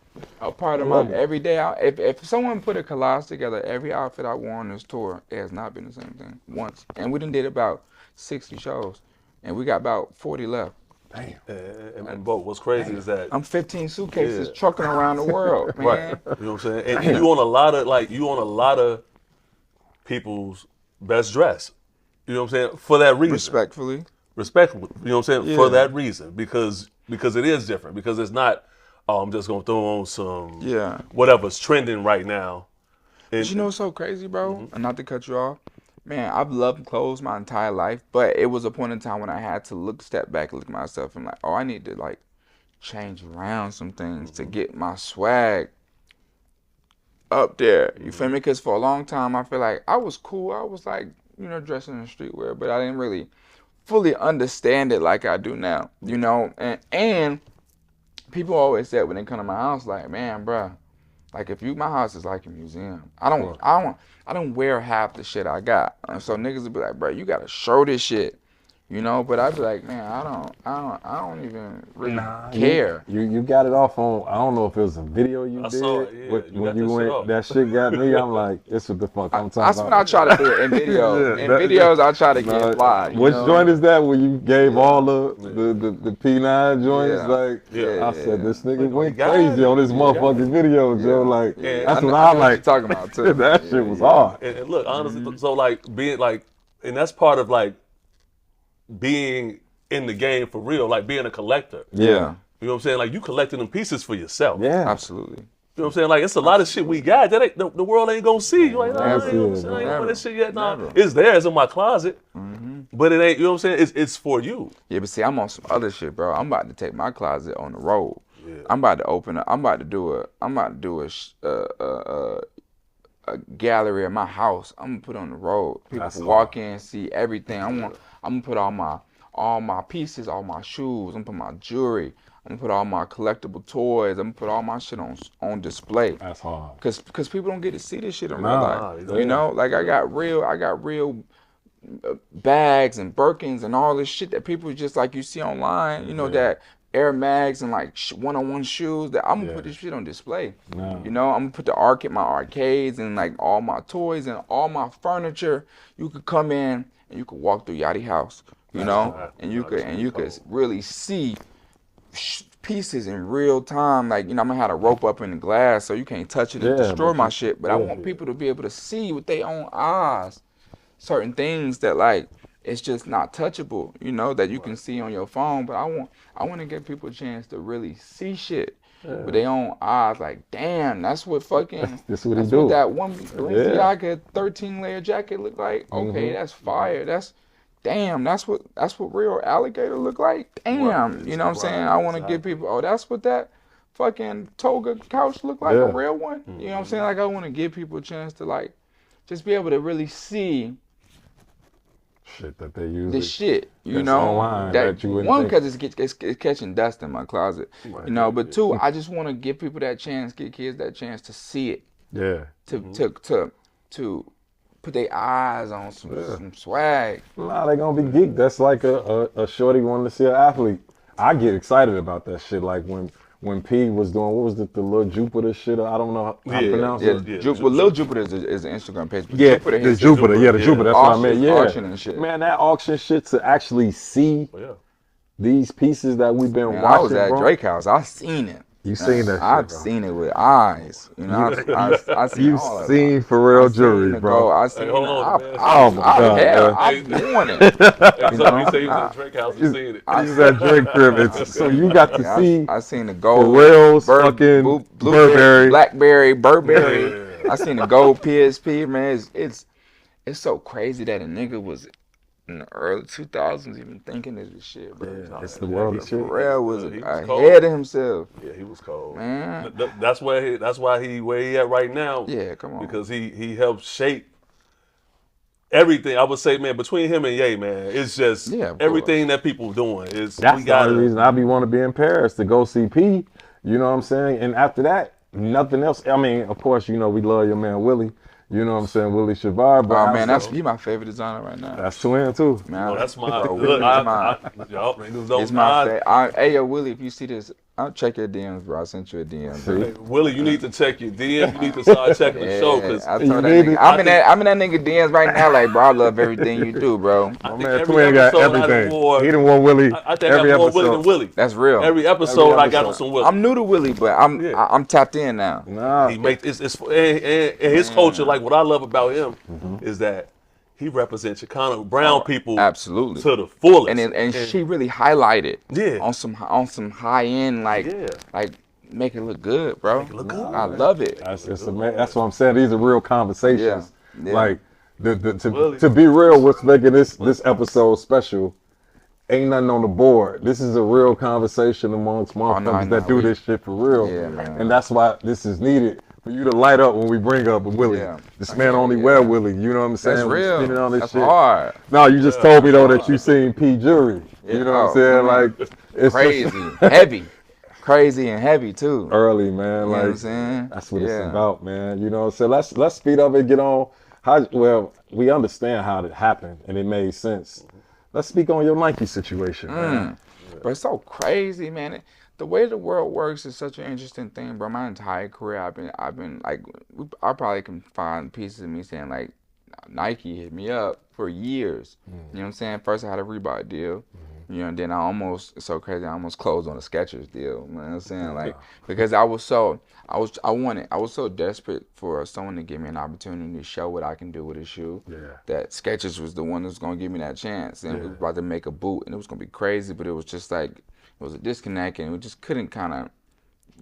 [SPEAKER 1] a part of my every day. If someone put a collage together, every outfit I wore on this tour, it has not been the same thing once. And we done did about 60 shows, and we got about 40 left.
[SPEAKER 2] Damn.
[SPEAKER 4] And but what's crazy is that
[SPEAKER 1] I'm 15 suitcases trucking around the world, man.
[SPEAKER 4] right. You know what I'm saying? And you on a lot of people's best dress. You know what I'm saying? For that reason.
[SPEAKER 1] Respectfully.
[SPEAKER 4] You know what I'm saying? For that reason. Because it is different. Because it's not, I'm just going to throw on some whatever's trending right now. And,
[SPEAKER 1] But you know what's so crazy, bro? And not to cut you off. Man, I've loved clothes my entire life. But it was a point in time when I had to step back and look at myself and like, oh, I need to like change around some things to get my swag up there. You feel me? Because for a long time, I feel like I was cool. I was like, you know, dressing in streetwear, but I didn't really fully understand it like I do now, you know? And people always said when they come to my house, like, man, bruh, like if my house is like a museum. I don't wear half the shit I got. And so niggas would be like, bruh, you gotta show this shit. You know, but I'd be like, man, I don't even really care.
[SPEAKER 2] You got it off on, I don't know if it was a video you did.
[SPEAKER 4] Saw it,
[SPEAKER 2] When you went, that shit got me. I'm like, this what the fuck I'm talking
[SPEAKER 1] That's
[SPEAKER 2] about.
[SPEAKER 1] when I try to do it in videos. In videos, I try to get fly.
[SPEAKER 2] Which joint is that where you gave all the P9 joints? I said, this nigga went crazy on this motherfucking video, Joe. Like, that's what I like.
[SPEAKER 1] Talking about too.
[SPEAKER 2] That shit was hard.
[SPEAKER 4] And look, honestly, so like being like, and that's part of like being in the game for real, like being a collector.
[SPEAKER 1] Yeah.
[SPEAKER 4] You know what I'm saying? Like you collecting them pieces for yourself.
[SPEAKER 2] Yeah.
[SPEAKER 1] Absolutely.
[SPEAKER 4] You know what I'm saying? Like it's a lot of shit we got that ain't, the world ain't gonna see. You like, no, I ain't
[SPEAKER 2] Absolutely.
[SPEAKER 4] gonna see that shit yet. No, it's there, it's in my closet. But it ain't, you know what I'm saying? It's for you.
[SPEAKER 1] Yeah, but see, I'm on some other shit, bro. I'm about to take my closet on the road.
[SPEAKER 4] Yeah.
[SPEAKER 1] I'm about to open up. I'm about to do a gallery at my house. I'm gonna put on the road. People can walk in, see everything. I'm gonna put all my pieces, all my shoes. I'm gonna put my jewelry. I'm gonna put all my collectible toys. I'm gonna put all my shit on display.
[SPEAKER 2] That's hard.
[SPEAKER 1] Cause people don't get to see this shit in real life. You know, like I got real bags and Birkins and all this shit that people just like you see online. You know that Air Mags and like one-on-one shoes. That I'm gonna put this shit on display. You know, I'm gonna put my arcades and like all my toys and all my furniture. You could come in and you could walk through Yachty house. You know, and you could really see pieces in real time. Like, you know, I'm gonna have a rope up in the glass so you can't touch it and destroy my shit. But I want people to be able to see with their own eyes certain things that like it's just not touchable, you know, that you can see on your phone. But I want to give people a chance to really see shit with their own eyes. Like, damn, that's what fucking
[SPEAKER 2] that's what he do.
[SPEAKER 1] What that one Balenciaga 13-layer jacket look like. Okay, that's fire. That's what real alligator look like. Damn, you know what I'm saying? I want to give people, that's what that fucking toga couch look like, a real one. You know what I'm saying? Like, I want to give people a chance to like just be able to really see
[SPEAKER 2] shit that they use.
[SPEAKER 1] The shit, you know,
[SPEAKER 2] online, that you
[SPEAKER 1] one because it's catching dust in my closet, you know. But two, I just want to give people that chance, give kids that chance to see it.
[SPEAKER 2] Yeah.
[SPEAKER 1] To put their eyes on some swag.
[SPEAKER 2] Nah, they gonna be geeked. That's like a shorty wanting to see an athlete. I get excited about that shit. Like when P was doing, what was the little Jupiter shit? I don't know how to pronounce it.
[SPEAKER 1] Well, Lil Jupiter is an Instagram page.
[SPEAKER 2] But Jupiter, the Jupiter. That's what I meant. Yeah,
[SPEAKER 1] auction and shit.
[SPEAKER 2] Man, that auction shit to actually see these pieces that we've been watching. I
[SPEAKER 1] was at Drake house. I seen it.
[SPEAKER 2] You seen that shit,
[SPEAKER 1] I've seen it with eyes. You know, I've seen
[SPEAKER 2] You've
[SPEAKER 1] all
[SPEAKER 2] seen
[SPEAKER 1] of it.
[SPEAKER 2] for real jewelry, bro.
[SPEAKER 1] I seen
[SPEAKER 2] oh my God.
[SPEAKER 1] I've worn it.
[SPEAKER 4] You say he was at Drake house, you seen it.
[SPEAKER 2] He was at Drake crib. So you got to see
[SPEAKER 1] I seen the gold
[SPEAKER 2] Pharrell's fucking Burberry.
[SPEAKER 1] Blackberry, Burberry. I seen the gold PSP, man. It's so crazy that a nigga was in the early 2000s even thinking of this shit, bro.
[SPEAKER 2] Yeah, it's the world of shit.
[SPEAKER 1] Pharrell was ahead of himself.
[SPEAKER 4] Yeah, he was cold.
[SPEAKER 1] Man.
[SPEAKER 4] That's why he where he at right now.
[SPEAKER 1] Yeah, come on.
[SPEAKER 4] Because he helped shape everything. I would say, man, between him and Ye, man, it's just everything that people doing is.
[SPEAKER 2] That's the only reason I want to be in Paris to go see P. You know what I'm saying? And after that, nothing else. I mean, of course, you know we love your man Willie. You know what I'm saying, Willie Shavar. But
[SPEAKER 1] man, that's you my favorite designer right now.
[SPEAKER 2] That's Twin too.
[SPEAKER 1] Man,
[SPEAKER 4] that's my.
[SPEAKER 1] It's my favorite. Hey, yo, Willie, if you see this, I'll check your DMs, bro. I sent you a DM, bro.
[SPEAKER 4] Willie, you need to check your DM. You need to start checking the show because
[SPEAKER 1] I'm in that nigga DMs right now. Like, bro, I love everything you do, bro.
[SPEAKER 2] My man Twin got everything. He done won Willie.
[SPEAKER 4] I think I got more Willie than Willie.
[SPEAKER 1] That's real.
[SPEAKER 4] Every episode I got on some Willie.
[SPEAKER 1] I'm new to Willie, but I'm tapped in now.
[SPEAKER 2] Nah.
[SPEAKER 4] He makes and his culture. Like what I love about him is that he represents Chicano brown people
[SPEAKER 1] absolutely
[SPEAKER 4] to the fullest.
[SPEAKER 1] And she really highlighted on some high end like make it look good, bro.
[SPEAKER 4] Make it look good.
[SPEAKER 1] I love it.
[SPEAKER 2] That's what I'm saying. These are real conversations. Yeah. Like to be real, what's making this episode special? Ain't nothing on the board. This is a real conversation amongst motherfuckers that do this shit for real.
[SPEAKER 1] Yeah, man.
[SPEAKER 2] And that's why this is needed. For you to light up when we bring up a Willie. This man only wear Willie. You know what I'm saying?
[SPEAKER 1] That's real.
[SPEAKER 2] On this
[SPEAKER 1] That's
[SPEAKER 2] shit.
[SPEAKER 1] hard.
[SPEAKER 2] No, you just told me though that you seen P jewelry. You know what I'm saying? Like it's
[SPEAKER 1] crazy, heavy, crazy and heavy too.
[SPEAKER 2] Early, man.
[SPEAKER 1] You know what I'm saying?
[SPEAKER 2] That's what it's about, man. You know. So let's speed up and get on. We understand how it happened and it made sense. Let's speak on your Nike situation, man.
[SPEAKER 1] But it's so crazy, man. The way the world works is such an interesting thing, bro. My entire career, I've been like, I probably can find pieces of me saying like, Nike hit me up for years. You know what I'm saying? First I had a Reebok deal, you know, and then it's so crazy, I almost closed on a Skechers deal. You know what I'm saying? Like, because I was so desperate for someone to give me an opportunity to show what I can do with a shoe. That Skechers was the one that was gonna give me that chance, and we was about to make a boot, and it was gonna be crazy, but it was just like. It was a disconnect, and we just couldn't kind of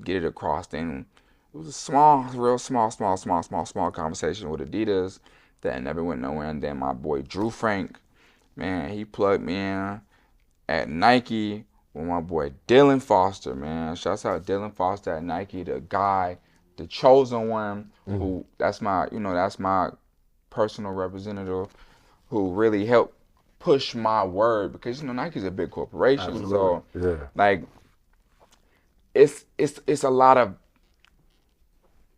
[SPEAKER 1] get it across. And it was a real small conversation with Adidas that never went nowhere. And then my boy Drew Frank man, he plugged me in at Nike with my boy Dylan Foster, man. Shouts out Dylan Foster at Nike, the guy, the chosen one, who that's my personal representative, who really helped push my word, because Nike's a big corporation.
[SPEAKER 2] Absolutely.
[SPEAKER 1] So like it's a lot of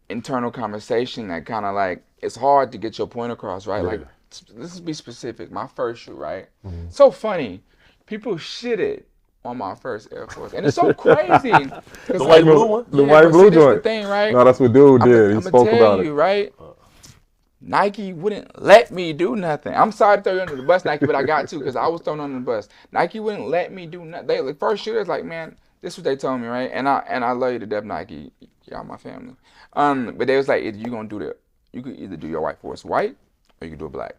[SPEAKER 1] internal conversation that kind of like, it's hard to get your point across, right? Like, let's be specific. My first shoe, right? So funny. People shitted on my first Air Force, and it's so crazy.
[SPEAKER 4] The white blue one?
[SPEAKER 2] The white blue joint.
[SPEAKER 1] The thing, right?
[SPEAKER 2] No, that's what dude did. He spoke about it.
[SPEAKER 1] Right? Nike wouldn't let me do nothing. I'm sorry to throw you under the bus, Nike, but I got to, because I was thrown under the bus. Nike wouldn't let me do nothing. They, like, first shooters, like, man, this is what they told me, right? And I love you to death, Nike. Y'all my family. But they was like, if you gonna do the, you could either do your white force white or you could do it black.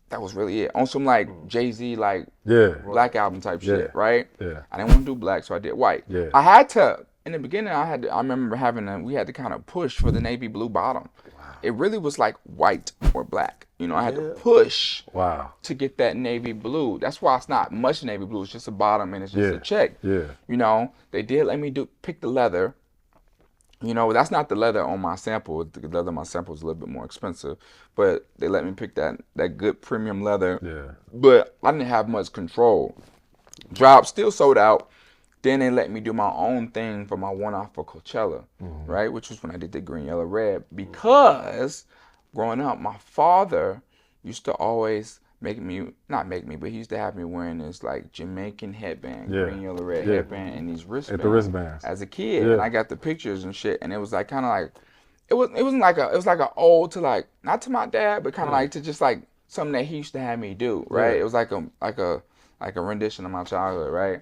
[SPEAKER 1] That was really it. On some like Jay-Z, like Black Album type shit, right?
[SPEAKER 2] Yeah.
[SPEAKER 1] I didn't want to do black, so I did white.
[SPEAKER 2] Yeah.
[SPEAKER 1] I had to, in the beginning, I remember we had to kind of push for the navy blue bottom. Wow. It really was like white or black. I had to push to get that navy blue. That's why it's not much navy blue. It's just a bottom and it's just a check.
[SPEAKER 2] Yeah.
[SPEAKER 1] They did let me pick the leather. That's not the leather on my sample. The leather on my sample is a little bit more expensive, but they let me pick that good premium leather.
[SPEAKER 2] Yeah.
[SPEAKER 1] But I didn't have much control. Drop still sold out. Then they let me do my own thing for my one-off for Coachella, right? Which was when I did the green, yellow, red. Because growing up, my father used to always but he used to have me wearing this like Jamaican headband, green, yellow, red headband, and these wristbands.
[SPEAKER 2] At the wristbands.
[SPEAKER 1] As a kid, and I got the pictures and shit, and it was like kind of like, it was like an ode to, like, not to my dad, but kind of like to just like something that he used to have me do, right? It was like a rendition of my childhood, right?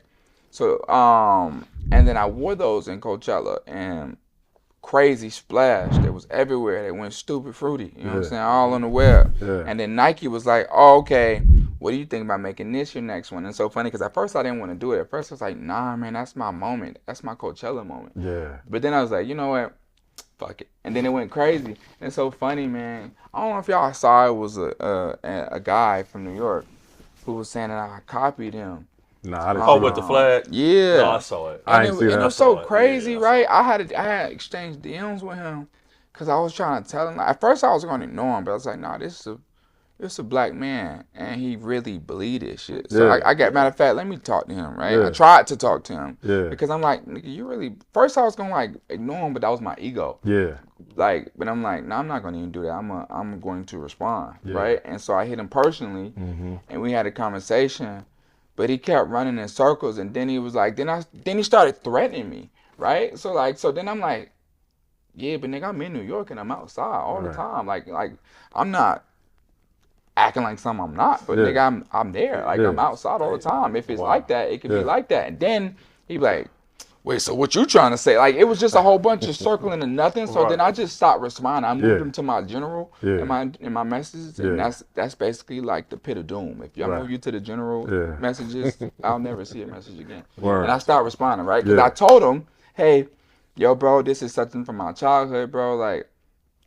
[SPEAKER 1] So and then I wore those in Coachella, and crazy splash that was everywhere. They went stupid fruity, you know what I'm saying, all on the web. And then Nike was like, oh, okay, what do you think about making this your next one? And so funny, because at first I didn't want to do it. At first I was like, nah, man, that's my moment. That's my Coachella moment. But then I was like, you know what, fuck it. And then it went crazy. And it's so funny, man. I don't know if y'all saw, it was a guy from New York who was saying that I copied him.
[SPEAKER 2] Nah, I didn't see
[SPEAKER 4] with the flag?
[SPEAKER 1] Yeah.
[SPEAKER 4] No, I saw it.
[SPEAKER 2] I didn't see that.
[SPEAKER 1] And it was so crazy, right? I had exchanged DMs with him because I was trying to tell him. At first, I was going to ignore him, but I was like, nah, this is a black man, and he really believed this shit. So I got, matter of fact, let me talk to him, right? I tried to talk to him because I'm like, nigga, you really. First, I was going to like ignore him, but that was my ego. Like, but I'm like, nah, I'm not going to even do that. I'm going to respond, right? And so I hit him personally, and we had a conversation. But he kept running in circles, and then he was like, then he started threatening me, right? So then I'm like, yeah, but nigga, I'm in New York and I'm outside all the time. Like I'm not acting like something I'm not, but nigga, I'm there. Like I'm outside all the time. If it's like that, it can be like that. And then he be like, wait, so what you trying to say? Like, it was just a whole bunch of circling and nothing. So then I just stopped responding. I moved him to my general in my messages, and that's basically like the pit of doom. If I move you to the general messages, I'll never see a message again. And I stopped responding, right? Because I told him, hey, yo, bro, this is something from my childhood, bro. Like,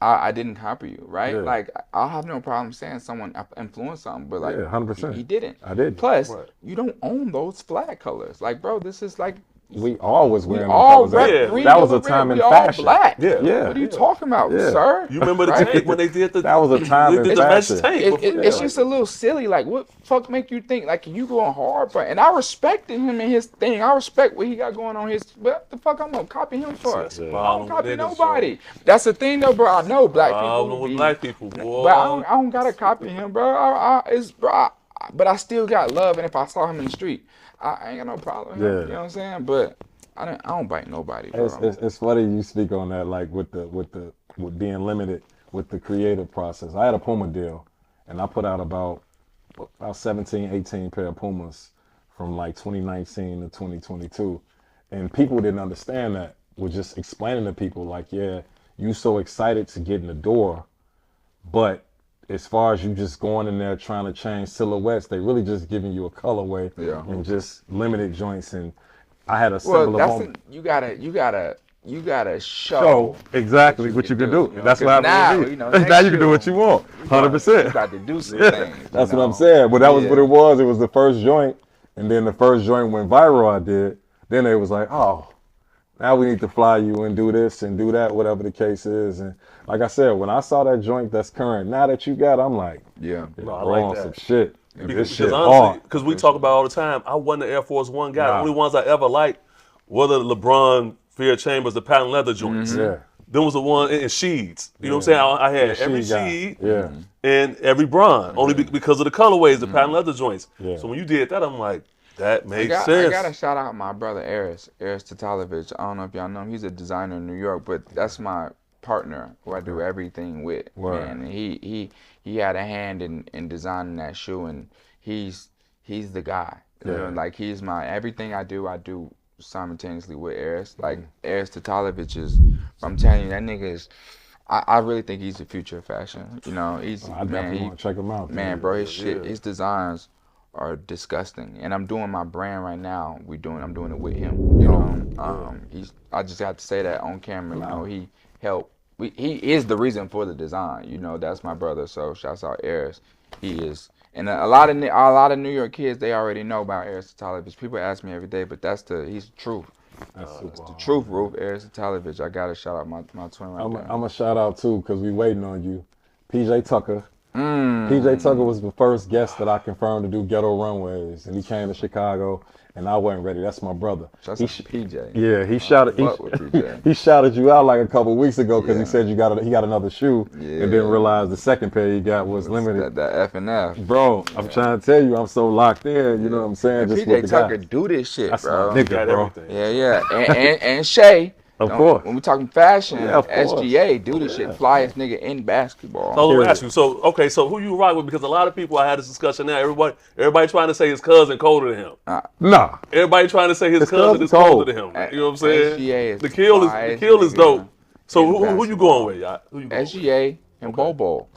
[SPEAKER 1] I didn't copy you, right? Like, I'll have no problem saying someone influenced something, but like,
[SPEAKER 2] 100%.
[SPEAKER 1] He didn't.
[SPEAKER 2] I did.
[SPEAKER 1] Plus, you don't own those flag colors. Like, bro, this is like.
[SPEAKER 2] We always wearing them
[SPEAKER 1] all
[SPEAKER 2] colors.
[SPEAKER 1] green,
[SPEAKER 2] that was a time in fashion.
[SPEAKER 1] All black.
[SPEAKER 2] Yeah.
[SPEAKER 1] What are you talking about, sir?
[SPEAKER 4] You remember the tape when they did the?
[SPEAKER 2] That was a time in fashion.
[SPEAKER 1] It's just a little silly. Like, what fuck make you think like you going hard for? And I respected him and his thing. I respect what he got going on his. What the fuck I'm gonna copy him for? I don't copy nobody. That's the thing though, bro. I know black people.
[SPEAKER 4] With black people, boy.
[SPEAKER 1] But I don't gotta copy him, bro. But I still got love, and if I saw him in the street, I ain't got no problem with him. You know what I'm saying? But I don't bite nobody, bro.
[SPEAKER 2] It's funny you speak on that, like with being limited with the creative process. I had a Puma deal, and I put out about 17, 18 pair of Pumas from like 2019 to 2022, and people didn't understand that. We're just explaining to people like, yeah, you so excited to get in the door, but as far as you just going in there trying to change silhouettes, they really just giving you a colorway and just limited joints. And I had a similar moment.
[SPEAKER 1] You gotta you gotta show
[SPEAKER 2] exactly what you can do.
[SPEAKER 1] You know,
[SPEAKER 2] That's what happened with me. Now you can do what you want, 100%.
[SPEAKER 1] You got to do some things.
[SPEAKER 2] That's what I'm saying. But that was what it was. It was the first joint, and then the first joint went viral. I did. Then it was like, oh, now we need to fly you and do this and do that, whatever the case is. And like I said, when I saw that joint that's current, now that you got, I'm like,
[SPEAKER 4] no, I like that.
[SPEAKER 2] Some shit.
[SPEAKER 4] Because honestly, because we talk about all the time, I wasn't the Air Force One guy. The only ones I ever liked were the LeBron Fear Chambers, the patent leather joints.
[SPEAKER 2] Yeah.
[SPEAKER 4] Then was the one in Sheeds. You know what I'm saying? I had every Sheed and every Bron, only because of the colorways, the patent leather joints. Yeah. So when you did that, I'm like, that makes sense.
[SPEAKER 1] I gotta shout out my brother Aris Tatalovich. I don't know if y'all know him. He's a designer in New York, but that's my partner who I do everything with. Man, and he had a hand in designing that shoe, and he's the guy. You know, like he's my everything I do simultaneously with Aris. Like Aris Tatalovich is, I'm telling you, that nigga is. I really think he's the future of fashion. You know, he's
[SPEAKER 2] I definitely want to check him out.
[SPEAKER 1] Man, bro, his designs are disgusting, and I'm doing my brand right now. I'm doing it with him. You know, I just have to say that on camera. You know, he helped. He is the reason for the design. You know, that's my brother. So shouts out Aris. He is, and a lot of New York kids, they already know about Aris Tatalovich. People ask me every day, but he's the truth. That's the truth, Roof. Aris Tatalovich. I gotta shout out my twin right there.
[SPEAKER 2] I'm a shout out too, because we waiting on you, PJ Tucker. PJ Tucker was the first guest that I confirmed to do Ghetto Runways, and he came to Chicago, and I wasn't ready. That's my brother.
[SPEAKER 1] That's PJ.
[SPEAKER 2] Yeah, he shouted you out like a couple weeks ago because he said he got another shoe and didn't realize the second pair he got was limited.
[SPEAKER 1] That F&F.
[SPEAKER 2] Bro, I'm trying to tell you, I'm so locked in. You know what I'm saying?
[SPEAKER 1] Just PJ Tucker do this shit,
[SPEAKER 2] that's
[SPEAKER 1] bro.
[SPEAKER 2] My nigga, bro.
[SPEAKER 1] Yeah. And Shay.
[SPEAKER 2] Of course.
[SPEAKER 1] When we talking fashion, SGA do this shit, flyest nigga in basketball.
[SPEAKER 4] So let me ask you. So who you rock with? Because a lot of people, I had this discussion now. Everybody trying to say his cousin colder than him.
[SPEAKER 2] Nah.
[SPEAKER 4] Everybody trying to say his cousin is colder than him. You know what I'm saying?
[SPEAKER 1] SGA is
[SPEAKER 4] the kill is dope. So who you going with, y'all?
[SPEAKER 1] SGA and Bobo.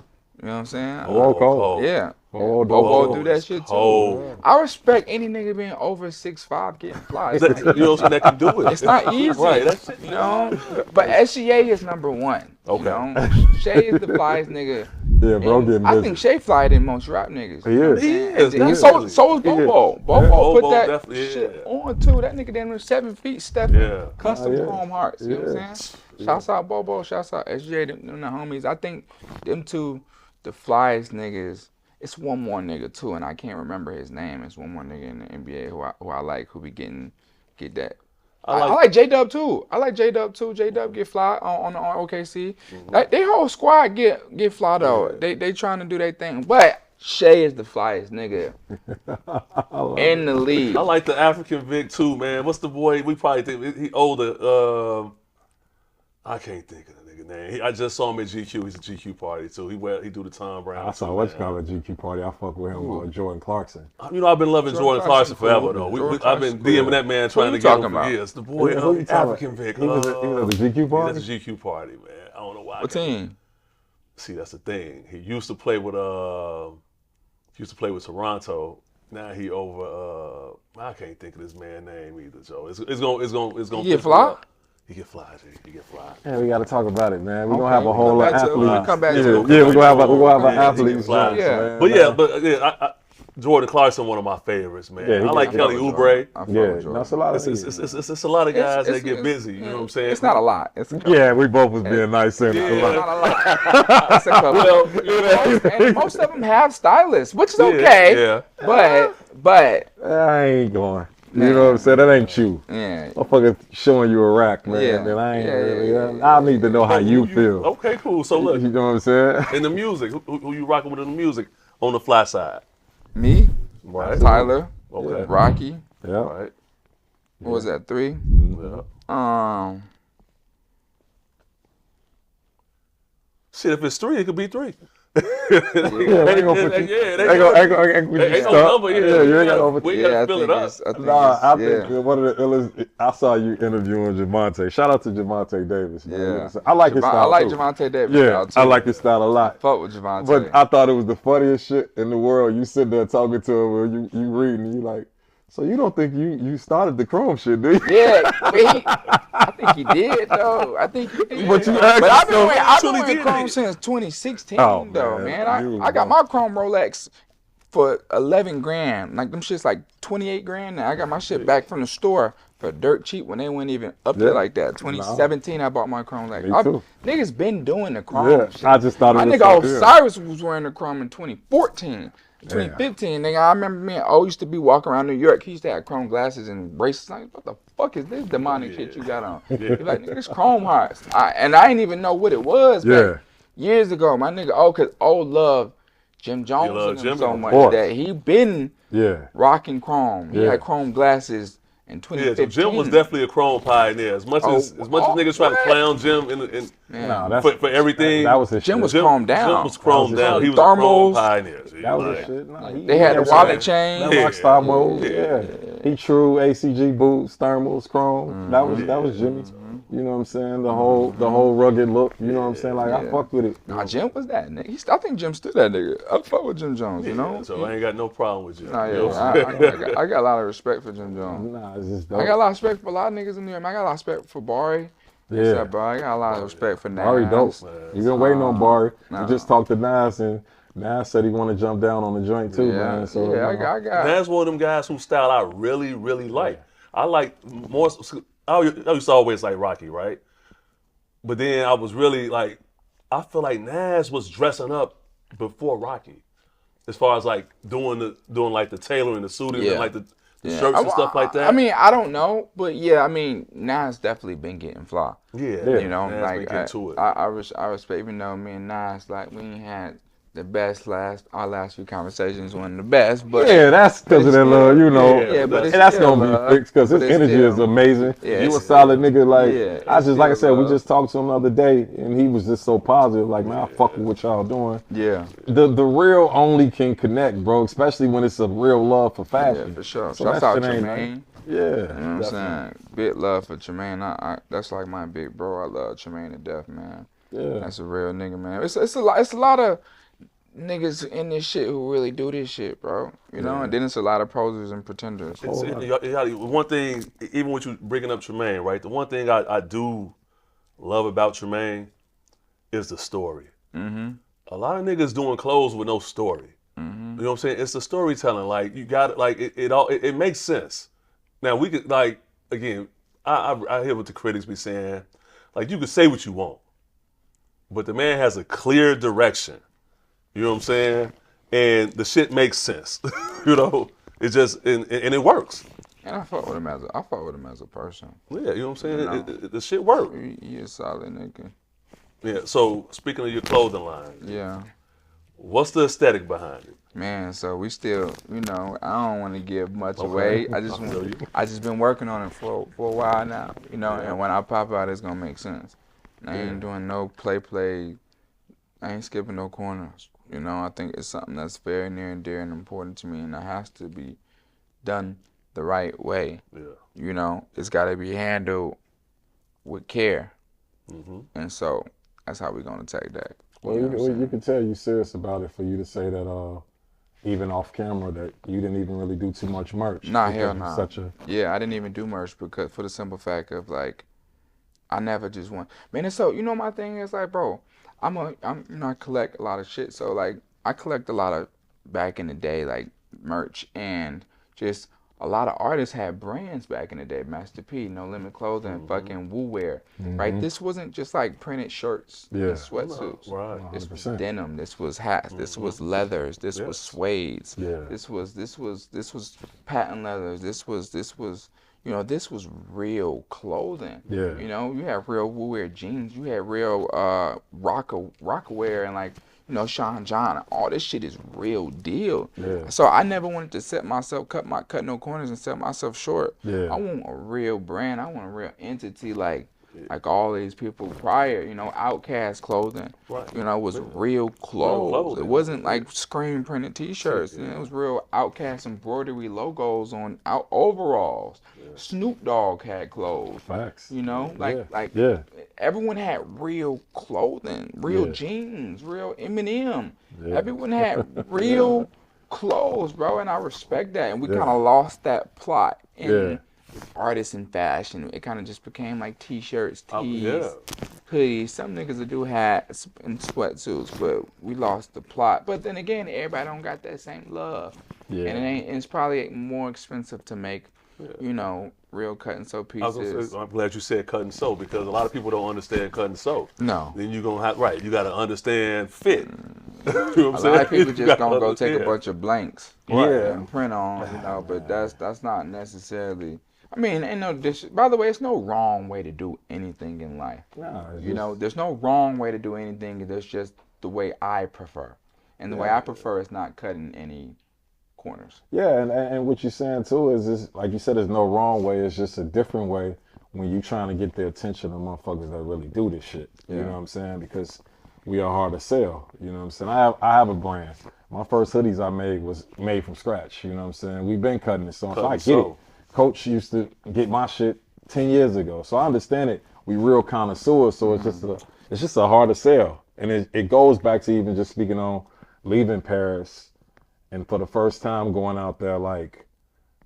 [SPEAKER 1] You know what I'm saying?
[SPEAKER 2] Cold.
[SPEAKER 1] Yeah. Bobo do that shit too. I respect any nigga being over 6'5" getting fly.
[SPEAKER 4] You know what I'm saying? That can do it.
[SPEAKER 1] It's not easy.
[SPEAKER 4] Right. That shit,
[SPEAKER 1] you know? But SGA is number one.
[SPEAKER 4] Okay.
[SPEAKER 1] You know? Shay is the flyest nigga.
[SPEAKER 2] Yeah, bro, getting busy.
[SPEAKER 1] I think Shay flyer than most rap niggas.
[SPEAKER 2] He is.
[SPEAKER 1] And so is Bobo. Bobo put that shit on too. That nigga damn near 7 feet stepping. Custom Chrome Hearts. You know what I'm saying? Shouts out Bobo. Shouts out SGA. Them the homies. I think them two, the flyest niggas. It's one more nigga too, and I can't remember his name. It's one more nigga in the NBA who I like, who be get that. I like J-Dub too. J-Dub get fly on OKC. They whole squad get fly though. They trying to do their thing, but Shay is the flyest nigga in the league.
[SPEAKER 4] I like the African Vic too, man. What's the boy? We probably think he older. I can't think of the nigga name. I just saw him at GQ. He's a GQ party too. He do the Tom Brown.
[SPEAKER 2] I saw what you call a GQ party. I fuck with him, Jordan Clarkson.
[SPEAKER 4] You know, I've been loving Jordan Clarkson forever though. I've been DMing that man trying to get him for years. The boy, African Vic.
[SPEAKER 2] He was at the GQ party.
[SPEAKER 4] That's a GQ party, man. I don't know why.
[SPEAKER 1] What team?
[SPEAKER 4] See, that's the thing. He used to play with Toronto. Now he over. I can't think of this man's name either, Joe. It's gonna.
[SPEAKER 1] He get fly.
[SPEAKER 4] He get fly, G. He get fly.
[SPEAKER 2] Yeah, we got to talk about it, man. We're going to have a whole lot of athletes.
[SPEAKER 1] Come back
[SPEAKER 2] to
[SPEAKER 1] it.
[SPEAKER 2] Yeah, we're going to have an athletes.
[SPEAKER 4] But Jordan Clarkson, one of my favorites, man. I like Kelly Oubre.
[SPEAKER 2] That's a lot of
[SPEAKER 4] it's a lot of guys that get busy. You know what I'm saying?
[SPEAKER 1] It's not a lot.
[SPEAKER 2] We both was being nice saying
[SPEAKER 1] it's not a lot. It's a couple. And most of them have stylists, which is okay.
[SPEAKER 4] Yeah.
[SPEAKER 1] But
[SPEAKER 2] I ain't going. You know what I'm saying? That ain't you.
[SPEAKER 1] Yeah.
[SPEAKER 2] Motherfucker showing you a rack, man. Yeah. And I ain't really, I need to know how you feel.
[SPEAKER 4] Okay, cool. So look.
[SPEAKER 2] You know what I'm saying?
[SPEAKER 4] In the music, who you rocking with in the music on the fly side?
[SPEAKER 1] Me?
[SPEAKER 4] Right.
[SPEAKER 1] Tyler.
[SPEAKER 4] Okay.
[SPEAKER 1] Rocky.
[SPEAKER 2] Yeah.
[SPEAKER 4] Right.
[SPEAKER 1] What was that, 3?
[SPEAKER 4] Yeah. Shit, if it's 3, it could be 3.
[SPEAKER 2] Ain't no number.
[SPEAKER 4] You ain't gotta fill it up.
[SPEAKER 2] I think one of the illest. I saw you interviewing Javante. Shout out to Javante Davis. Man.
[SPEAKER 1] Yeah,
[SPEAKER 2] I like his style.
[SPEAKER 1] I like Javante Davis.
[SPEAKER 2] Yeah, I like his style a lot.
[SPEAKER 1] Fuck with Javante.
[SPEAKER 2] But I thought it was the funniest shit in the world. You sit there talking to him, or you reading, you like, So you don't think you started the Chrome shit, do you?
[SPEAKER 1] Yeah, I think he did though. I think he did.
[SPEAKER 2] But you
[SPEAKER 1] But I've been
[SPEAKER 4] truly
[SPEAKER 1] wearing
[SPEAKER 4] did
[SPEAKER 1] Chrome
[SPEAKER 4] it.
[SPEAKER 1] since 2016
[SPEAKER 2] Oh,
[SPEAKER 1] though,
[SPEAKER 2] man.
[SPEAKER 1] man. I got my Chrome Rolex for 11 grand. Like them shit's like 28 grand now. I got my shit back from the store for dirt cheap when they weren't even up there like that. 2017 I bought my Chrome. Like
[SPEAKER 2] Me too.
[SPEAKER 1] niggas been doing the Chrome
[SPEAKER 2] Yeah,
[SPEAKER 1] shit.
[SPEAKER 2] I just thought it
[SPEAKER 1] my
[SPEAKER 2] was
[SPEAKER 1] nigga
[SPEAKER 2] so-
[SPEAKER 1] Osiris was wearing the Chrome in 2014. 2015, nigga, I remember me and O used to be walking around New York. He used to have Chrome glasses and bracelets. Like, what the fuck is this demonic shit you got on? He's like, nigga, it's Chrome hearts. And I didn't even know what it was back years ago. My nigga O, cause O loved Jim Jones and him so much that he been rocking Chrome. He had Chrome glasses in 2015.
[SPEAKER 4] Yeah, so Jim was definitely a Chrome pioneer. As much as niggas try to clown Jim for everything,
[SPEAKER 2] that was his
[SPEAKER 1] Jim
[SPEAKER 2] shit.
[SPEAKER 1] was chromed down.
[SPEAKER 4] Jim was chromed down. He was
[SPEAKER 1] Thermals.
[SPEAKER 4] a Chrome pioneer.
[SPEAKER 2] That was his shit. No,
[SPEAKER 1] They had the wallet chain.
[SPEAKER 2] That Rockstar mode. He true ACG boots, thermals, Chrome. That was Jimmy. You know what I'm saying? The whole rugged look. You know what I'm saying? Like I fucked with it.
[SPEAKER 1] Nah, Jim was that nigga. I think Jim stood that nigga. I fuck with Jim Jones, you know?
[SPEAKER 4] So I ain't got no problem with Jim.
[SPEAKER 1] Nah,
[SPEAKER 4] You know what
[SPEAKER 1] yeah,
[SPEAKER 4] I'm saying?
[SPEAKER 1] I got a lot of respect for Jim Jones.
[SPEAKER 2] Nah, it's just dope.
[SPEAKER 1] I got a lot of respect for a lot of niggas in New York. I got a lot of respect for Barry.
[SPEAKER 2] Yeah,
[SPEAKER 1] Bro. I got a lot of respect for Nas.
[SPEAKER 2] Barry dope. You been waiting on Barry.
[SPEAKER 1] Nah.
[SPEAKER 2] We just talked to Nas, and Nas said he want to jump down on the joint too, man. So
[SPEAKER 1] I got.
[SPEAKER 4] That's one of them guys whose style I really, really like. I like more. I used to always like Rocky, right? But then I was really like, I feel like Nas was dressing up before Rocky, as far as like doing like the tailoring, the suiting, and like the shirts and stuff like that.
[SPEAKER 1] I mean, I don't know, but yeah, I mean, Nas definitely been getting fly.
[SPEAKER 4] Yeah,
[SPEAKER 1] You know,
[SPEAKER 4] Nas
[SPEAKER 1] like
[SPEAKER 4] been getting to it.
[SPEAKER 1] I respect, even though me and Nas, like we ain't had the best our last few conversations weren't the best, but
[SPEAKER 2] yeah, that's because of that love, you know.
[SPEAKER 1] Yeah, but
[SPEAKER 2] and
[SPEAKER 1] it's
[SPEAKER 2] that's
[SPEAKER 1] still
[SPEAKER 2] gonna
[SPEAKER 1] love.
[SPEAKER 2] be fixed because his
[SPEAKER 1] But it's
[SPEAKER 2] energy
[SPEAKER 1] still-
[SPEAKER 2] is amazing.
[SPEAKER 1] Yeah,
[SPEAKER 2] You a
[SPEAKER 1] it's
[SPEAKER 2] solid nigga, like
[SPEAKER 1] yeah,
[SPEAKER 2] I
[SPEAKER 1] it's
[SPEAKER 2] just like I said,
[SPEAKER 1] still
[SPEAKER 2] we
[SPEAKER 1] love.
[SPEAKER 2] just talked to him the other day, and he was just so positive. Like, man, I fuck with what y'all doing.
[SPEAKER 1] Yeah.
[SPEAKER 2] The real only can connect, bro. Especially when it's a real love for fashion.
[SPEAKER 1] Yeah, for sure.
[SPEAKER 2] So
[SPEAKER 1] Shouts
[SPEAKER 2] that
[SPEAKER 1] out
[SPEAKER 2] shit ain't-
[SPEAKER 1] Tremaine.
[SPEAKER 2] Yeah,
[SPEAKER 1] You know what I'm saying? Big love for Tremaine. I that's like my big bro. I love Tremaine to death, man.
[SPEAKER 2] Yeah.
[SPEAKER 1] That's a real nigga, man. It's a lot of niggas in this shit who really do this shit, bro. You know, and then it's a lot of posers and pretenders.
[SPEAKER 4] One thing, even with you bringing up Tremaine, right? The one thing I do love about Tremaine is the story. Mm-hmm. A lot of niggas doing clothes with no story. Mm-hmm. You know what I'm saying? It's the storytelling. Like you got it. Like it makes sense. Now we could like again. I hear what the critics be saying. Like you could say what you want, but the man has a clear direction. You know what I'm saying? And the shit makes sense. You know, it just and it works.
[SPEAKER 1] And I fuck with him as a person.
[SPEAKER 4] Yeah, you know what I'm saying? The shit work.
[SPEAKER 1] He a solid nigga.
[SPEAKER 4] Yeah. So speaking of your clothing line,
[SPEAKER 1] Yeah.
[SPEAKER 4] what's the aesthetic behind it?
[SPEAKER 1] Man, so we still, you know, I don't want to give much away. I just been working on it for a while now, you know, and when I pop out, it's gonna make sense. I ain't doing no play. I ain't skipping no corners. You know, I think it's something that's very near and dear and important to me, and it has to be done the right way.
[SPEAKER 4] Yeah.
[SPEAKER 1] You know, it's got to be handled with care, and so that's how we're gonna take that.
[SPEAKER 2] Well, you can tell you serious about it for you to say that even off camera that you didn't even really do too much merch.
[SPEAKER 1] Nah,
[SPEAKER 2] because
[SPEAKER 1] hell
[SPEAKER 2] you're
[SPEAKER 1] nah.
[SPEAKER 2] Such a
[SPEAKER 1] Yeah, I didn't even do merch because for the simple fact of like, I never just want. Man, it's so, you know, my thing is like, bro, I'm you know, I collect a lot of shit. So like, I collect a lot of back in the day like merch, and just a lot of artists had brands back in the day. Master P, No Limit Clothing, fucking Woo Wear, right? This wasn't just like printed shirts and sweatsuits.
[SPEAKER 4] Right.
[SPEAKER 1] This was
[SPEAKER 2] 100%.
[SPEAKER 1] denim. This was hats. This was leathers. This was suedes.
[SPEAKER 2] Yeah.
[SPEAKER 1] This was patent leathers. This was you know, this was real clothing.
[SPEAKER 2] Yeah.
[SPEAKER 1] You know, you had real Woo Wear jeans. You had real Rockaware and like, you know, Sean John. All this shit is real deal.
[SPEAKER 2] Yeah.
[SPEAKER 1] So I never wanted to cut no corners and set myself short.
[SPEAKER 2] Yeah.
[SPEAKER 1] I want a real brand. I want a real entity like all these people prior, you know, Outcast clothing,
[SPEAKER 4] Right.
[SPEAKER 1] you know, was real clothes.
[SPEAKER 4] clothing.
[SPEAKER 1] It wasn't like screen printed t-shirts. You know, it was real Outcast embroidery logos on overalls. Snoop Dogg had clothes.
[SPEAKER 2] facts.
[SPEAKER 1] You know,
[SPEAKER 2] Yeah.
[SPEAKER 1] everyone had real clothing, real jeans, real Eminem. Everyone had real clothes, bro, and I respect that. And we kind of lost that plot in artists in fashion. It kind of just became like t-shirts, tees, hoodies. Some niggas that do hats and sweatsuits, but we lost the plot. But then again, everybody don't got that same love. Yeah. And it's probably more expensive to make, you know, real cut and sew pieces.
[SPEAKER 4] I'm glad you said cut and sew, because a lot of people don't understand cut and sew.
[SPEAKER 1] No.
[SPEAKER 4] Then you're going to have, you got to understand fit. You know what I'm
[SPEAKER 1] saying? A lot of people just gonna go take a bunch of blanks and print on, you know, but that's not necessarily. I mean, ain't no by the way, it's no wrong way to do anything in life. No, you know, there's no wrong way to do anything. There's just the way I prefer, and the way I prefer is not cutting any corners.
[SPEAKER 2] Yeah, and what you're saying too is this, like you said, there's no wrong way. It's just a different way when you're trying to get the attention of motherfuckers that really do this shit. You know what I'm saying? Because we are hard to sell, you know what I'm saying? I have a brand. My first hoodies I made was made from scratch, you know what I'm saying? We've been cutting it, so I get it. Coach used to get my shit 10 years ago, so I understand it. We real connoisseurs, so it's just a hard to sell. And it goes back to even just speaking on leaving Paris, and for the first time going out there, like,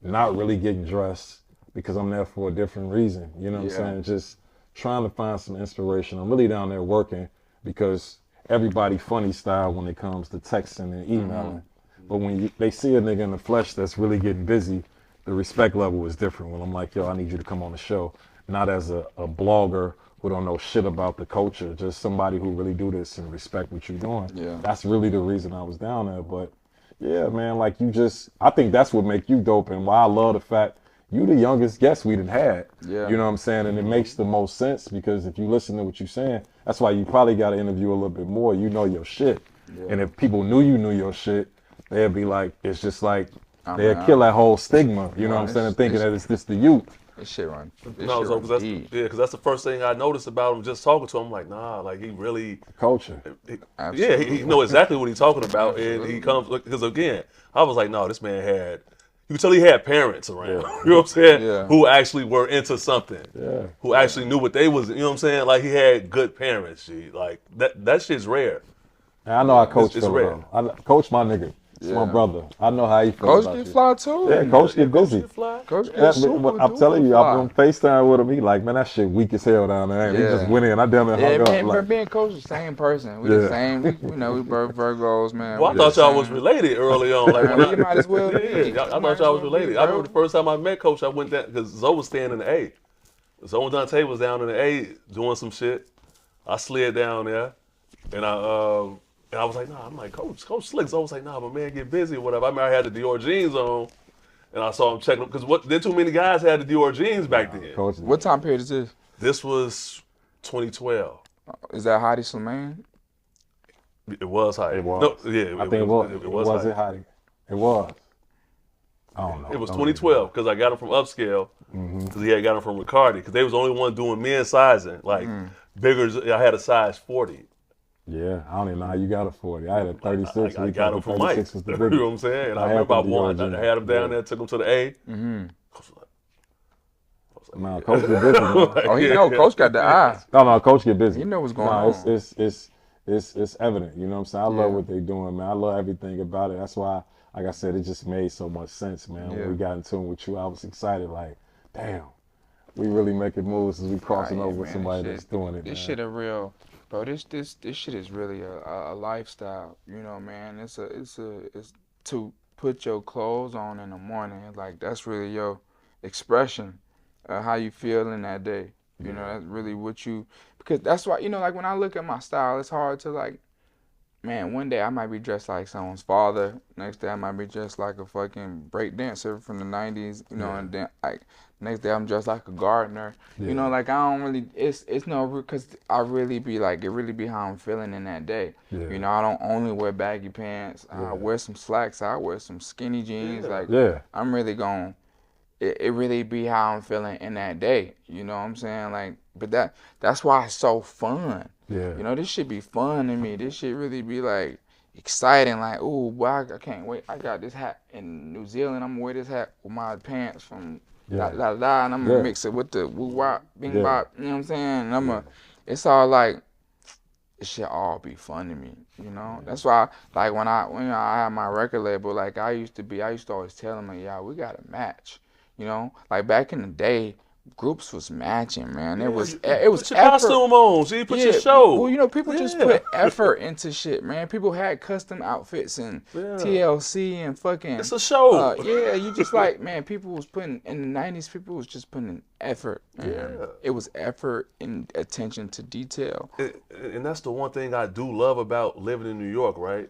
[SPEAKER 2] not really getting dressed because I'm there for a different reason, you know what I'm saying? Just trying to find some inspiration. I'm really down there working, because everybody funny style when it comes to texting and emailing. But when they see a nigga in the flesh that's really getting busy, the respect level is different. When I'm like, yo, I need you to come on the show. Not as a blogger who don't know shit about the culture, just somebody who really do this and respect what you're doing. Yeah. That's really the reason I was down there. But yeah, man, like I think that's what make you dope, and why I love the fact you the youngest guest we done had. Yeah. You know what I'm saying? And it makes the most sense, because if you listen to what you're saying, that's why you probably got to interview a little bit more. You know your shit. Yeah. And if people knew you knew your shit, they'd be like, it's just like, they'd kill that whole stigma. You know what I'm saying? Thinking that it's just the youth.
[SPEAKER 1] This shit run.
[SPEAKER 4] Because that's the first thing I noticed about him. Just talking to him, like, nah, like he really
[SPEAKER 2] culture.
[SPEAKER 4] He know exactly what he's talking about, and he comes because again, I was like, no, this man had. You could tell he had parents around, you know what I'm saying, who actually were into something, who actually knew what they was, you know what I'm saying, like he had good parents, like that shit's rare.
[SPEAKER 2] And I know how Coach feels though. Coach my nigga. It's my brother. I know how he feels about you.
[SPEAKER 1] Coach get fly too.
[SPEAKER 2] Yeah, Coach get busy.
[SPEAKER 1] Coach get super
[SPEAKER 2] I'm telling you, I'm on FaceTime with him. He like, man, that shit weak as hell down there. He just went in. I damn it hung up.
[SPEAKER 1] Like, me and Coach the same person. We the same. You know, we both Virgos, man.
[SPEAKER 4] Well, I thought y'all was related early on. Like,
[SPEAKER 1] you might as well be.
[SPEAKER 4] I thought y'all was related. I remember the first time I met Coach, I went down because Zoe was staying in the A. Zoe and Dante was down in the A doing some shit. I slid down there, and I was like, nah, I'm like, Coach Slicks. I was like, nah, my man get busy or whatever. I remember I had the Dior jeans on, and I saw him checking them, because there too many guys had the Dior jeans back then.
[SPEAKER 1] Coach, what time period is this?
[SPEAKER 4] This was 2012.
[SPEAKER 1] Is that Hottie Slimane?
[SPEAKER 4] It was Hottie.
[SPEAKER 2] It was.
[SPEAKER 4] No, yeah,
[SPEAKER 2] I think it was. It was Hottie. It was. I don't know.
[SPEAKER 4] It was 2012, because I got him from Upscale, because he had got him from Ricardi, because they was the only one doing men's sizing, like bigger. I had a size 40.
[SPEAKER 2] Yeah, I don't even know how you got a 40. I had a 36.
[SPEAKER 4] I got him from Mike.
[SPEAKER 2] Was the
[SPEAKER 4] you know what I'm saying? And I remember I had him down there, took him to the A.
[SPEAKER 2] No, Coach get busy.
[SPEAKER 1] Oh, he know Coach got the eye.
[SPEAKER 2] No, Coach get busy.
[SPEAKER 1] He know what's going on.
[SPEAKER 2] It's evident. You know what I'm saying? I love what they doing, man. I love everything about it. That's why, like I said, it just made so much sense, man. When we got in tune with you, I was excited. Like, damn, we really making moves as we crossing over with somebody that's doing it.
[SPEAKER 1] This shit a real. Bro, this shit is really a lifestyle, you know, man. It's to put your clothes on in the morning. Like, that's really your expression of how you feel in that day. You know, that's really what you, because that's why, you know, like when I look at my style, it's hard to like, man, one day I might be dressed like someone's father. Next day I might be dressed like a fucking break dancer from the 90s, you know, and then like next day I'm dressed like a gardener. You know, like I don't really, it's no, because I really be like, it really be how I'm feeling in that day. You know, I don't only wear baggy pants. I wear some slacks. I wear some skinny jeans. Like, I'm really going, it really be how I'm feeling in that day. You know what I'm saying? Like, but that's why it's so fun. You know, this shit be fun to me. This shit really be like exciting. Like, ooh, boy, I can't wait. I got this hat in New Zealand. I'm gonna wear this hat with my pants from and I'm gonna mix it with the woo wop, bing bop. You know what I'm saying? And it's all like, it should all be fun to me, you know. That's why, like when I had my record label, like I used to always tell them, like, yeah, we gotta match, you know. Like back in the day, groups was matching, man. It was
[SPEAKER 4] put your
[SPEAKER 1] effort.
[SPEAKER 4] costume on, G. Put your show.
[SPEAKER 1] Well, you know, people just put effort into shit, man. People had custom outfits and TLC and fucking.
[SPEAKER 4] It's a show.
[SPEAKER 1] Yeah, you just like, man. People was putting in the '90s. People was just putting in effort. Man. It was effort and attention to detail.
[SPEAKER 4] And that's the one thing I do love about living in New York, right?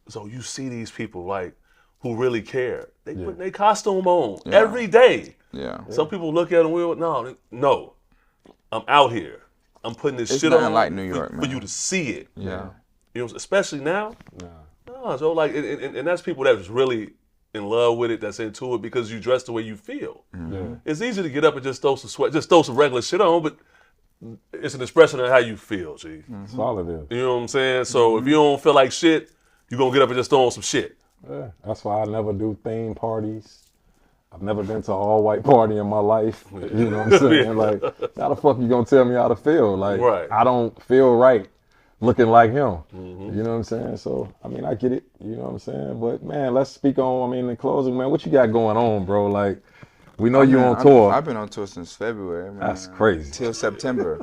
[SPEAKER 4] So you see these people like who really care. They put their costume on every day.
[SPEAKER 1] Yeah.
[SPEAKER 4] Some people look at them and no, I'm out here. I'm putting this shit on
[SPEAKER 1] like New York,
[SPEAKER 4] for you to see it.
[SPEAKER 1] Yeah.
[SPEAKER 4] You know, especially now. No, so like, and that's people that's really in love with it, that's into it because you dress the way you feel. It's easy to get up and just throw some sweat, just throw some regular shit on, but it's an expression of how you feel, G.
[SPEAKER 2] That's all it is.
[SPEAKER 4] You know what I'm saying? So if you don't feel like shit, you're gonna get up and just throw on some shit.
[SPEAKER 2] Yeah, that's why I never do theme parties. I've never been to an all-white party in my life. You know what I'm saying? Like, how the fuck you gonna tell me how to feel? Like, I don't feel right looking like him. You know what I'm saying? So, I mean, I get it. You know what I'm saying? But, man, let's speak on, I mean, in closing, man, what you got going on, bro? Like, we know you on tour.
[SPEAKER 1] I've been on tour since February, man.
[SPEAKER 2] That's crazy.
[SPEAKER 1] Till September.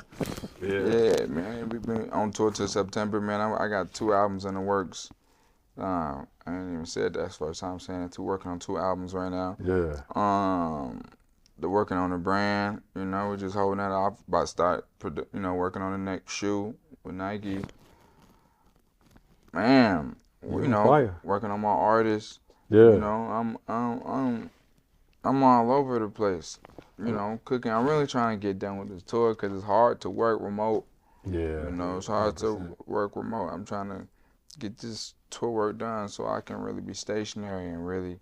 [SPEAKER 1] Yeah, man. We've been on tour till September, man. I got 2 albums in the works. I didn't even say it. That's the first time I'm saying it. Working on 2 albums right now.
[SPEAKER 2] Yeah.
[SPEAKER 1] They're working on the brand. You know, we're just holding that off. About to start, working on the next shoe with Nike. Man, you know, working on my artists.
[SPEAKER 2] Yeah.
[SPEAKER 1] You know, I'm all over the place. You know, cooking. I'm really trying to get done with this tour because it's hard to work remote.
[SPEAKER 2] Yeah.
[SPEAKER 1] You know, it's hard to work remote. I'm trying to get this tour work done so I can really be stationary and really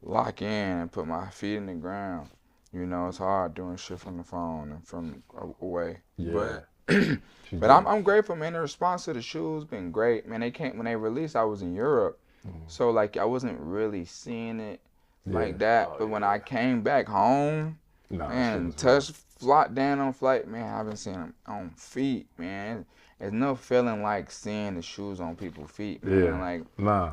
[SPEAKER 1] lock in and put my feet in the ground. You know, it's hard doing shit from the phone and from away.
[SPEAKER 2] Yeah.
[SPEAKER 1] But I'm grateful, man. The response to the shoes been great, man. When they released, I was in Europe, so like I wasn't really seeing it like that. But when I came back home, man, flopped down on flight, man, I've been seeing them on feet, man. There's no feeling like seeing the shoes on people's feet, man.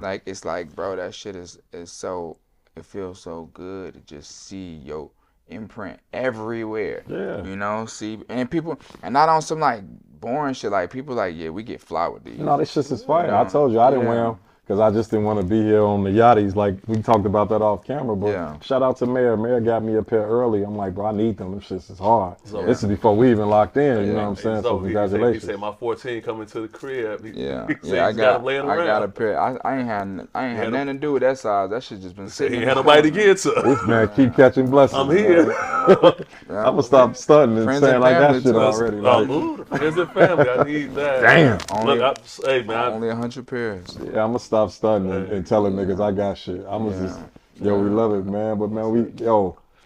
[SPEAKER 1] Like it's like, bro, that shit is so, it feels so good to just see your imprint everywhere. Yeah. You know, see, and people, and not on some like boring shit, like people like, yeah, we get fly with these.
[SPEAKER 2] No, this shit is fire. I told you I didn't wear them because I just didn't want to be here on the Yachties. Like, we talked about that off camera, but shout out to Mayor. Mayor got me a pair early. I'm like, bro, I need them. Them shits is hard. So, this is before we even locked in, you know what I'm saying? So congratulations.
[SPEAKER 4] He said my 14 coming to the crib.
[SPEAKER 1] I got a pair. I ain't had nothing to do with that size. That shit just been sitting.
[SPEAKER 4] He had nobody to get to.
[SPEAKER 2] This man keep catching blessings.
[SPEAKER 4] I'm here.
[SPEAKER 2] I'm gonna stop stunting and saying like that shit already.
[SPEAKER 4] Like, friends and family, I need that.
[SPEAKER 2] Damn.
[SPEAKER 1] Only 100 pairs.
[SPEAKER 2] Yeah, I'm gonna stop stunting and telling niggas I got shit. I'm gonna just, we love it, man. But man,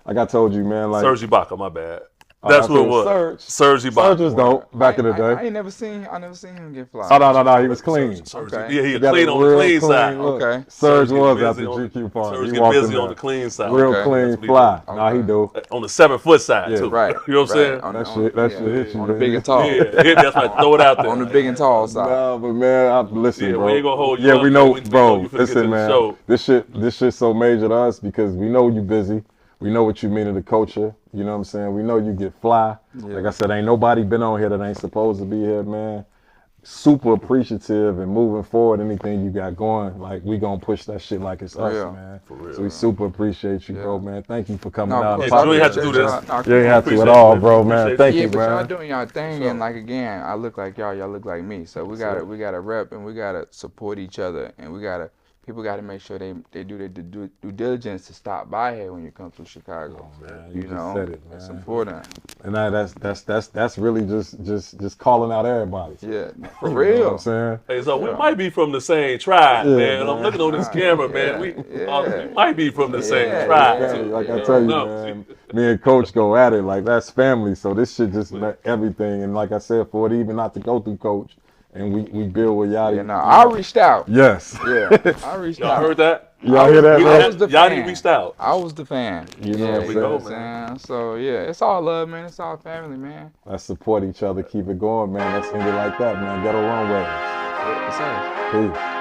[SPEAKER 2] like I told you, man, like
[SPEAKER 4] Serge Ibaka, my bad. That's what it was. Serge Ibaka.
[SPEAKER 2] Serge was dope back in the day.
[SPEAKER 1] I never seen him get fly.
[SPEAKER 2] Oh no, he was clean.
[SPEAKER 4] Yeah, he clean on the clean side.
[SPEAKER 1] Okay.
[SPEAKER 2] Serge was at the GQ party.
[SPEAKER 4] Serge get busy on the clean side.
[SPEAKER 2] Real clean, fly. Nah, he do.
[SPEAKER 4] On the 7-foot side too.
[SPEAKER 1] Right.
[SPEAKER 4] You know what I'm saying?
[SPEAKER 2] That shit hit you.
[SPEAKER 1] On the big and tall.
[SPEAKER 4] Yeah, that's why I throw it out there.
[SPEAKER 1] On the big and tall side.
[SPEAKER 2] Nah, but man, listen, bro.
[SPEAKER 4] We ain't gonna hold you.
[SPEAKER 2] Yeah, we know, bro. Listen, man. This shit's so major to us because we know you busy. We know what you mean to the culture. You know what I'm saying? We know you get fly. Yeah. Like I said, ain't nobody been on here that ain't supposed to be here, man. Super appreciative and moving forward, anything you got going, like we gonna push that shit like it's us, man. For real, so we super appreciate you, bro, man. Thank you for coming out.
[SPEAKER 4] You ain't have to do this.
[SPEAKER 2] You ain't have to at all, bro, man. Thank you,
[SPEAKER 1] but
[SPEAKER 2] man.
[SPEAKER 1] y'all doing y'all thing, and like again, I look like y'all look like me. So we gotta rep and we gotta support each other, and people got to make sure they do their due diligence to stop by here when you come through Chicago.
[SPEAKER 2] Oh, man,
[SPEAKER 1] you know,
[SPEAKER 2] said it, man.
[SPEAKER 1] It's important.
[SPEAKER 2] And that's really just calling out everybody.
[SPEAKER 1] Yeah, for real.
[SPEAKER 2] You know what I'm saying?
[SPEAKER 4] Hey, so we might be from the same tribe, man. I'm looking on this camera, man. We might be from the same tribe.
[SPEAKER 2] Like I tell you, man, me and Coach go at it like that's family. So this shit just met everything. And like I said, for it even not to go through Coach and we build with Yachty.
[SPEAKER 1] You know, I reached out.
[SPEAKER 2] Yes.
[SPEAKER 1] Yeah, I reached
[SPEAKER 4] Y'all
[SPEAKER 1] out.
[SPEAKER 4] heard that?
[SPEAKER 2] Y'all hear that,
[SPEAKER 1] I
[SPEAKER 2] man?
[SPEAKER 1] was the
[SPEAKER 4] Yachty
[SPEAKER 1] fan.
[SPEAKER 4] reached out.
[SPEAKER 1] I was the fan.
[SPEAKER 2] You know what
[SPEAKER 4] we
[SPEAKER 2] I'm
[SPEAKER 4] go,
[SPEAKER 2] saying?
[SPEAKER 4] man.
[SPEAKER 1] So yeah, it's all love, man. It's all family, man.
[SPEAKER 2] Let's support each other, keep it going, man. Let's end it like that, man. Ghetto Runways.
[SPEAKER 1] It's us.
[SPEAKER 2] Peace.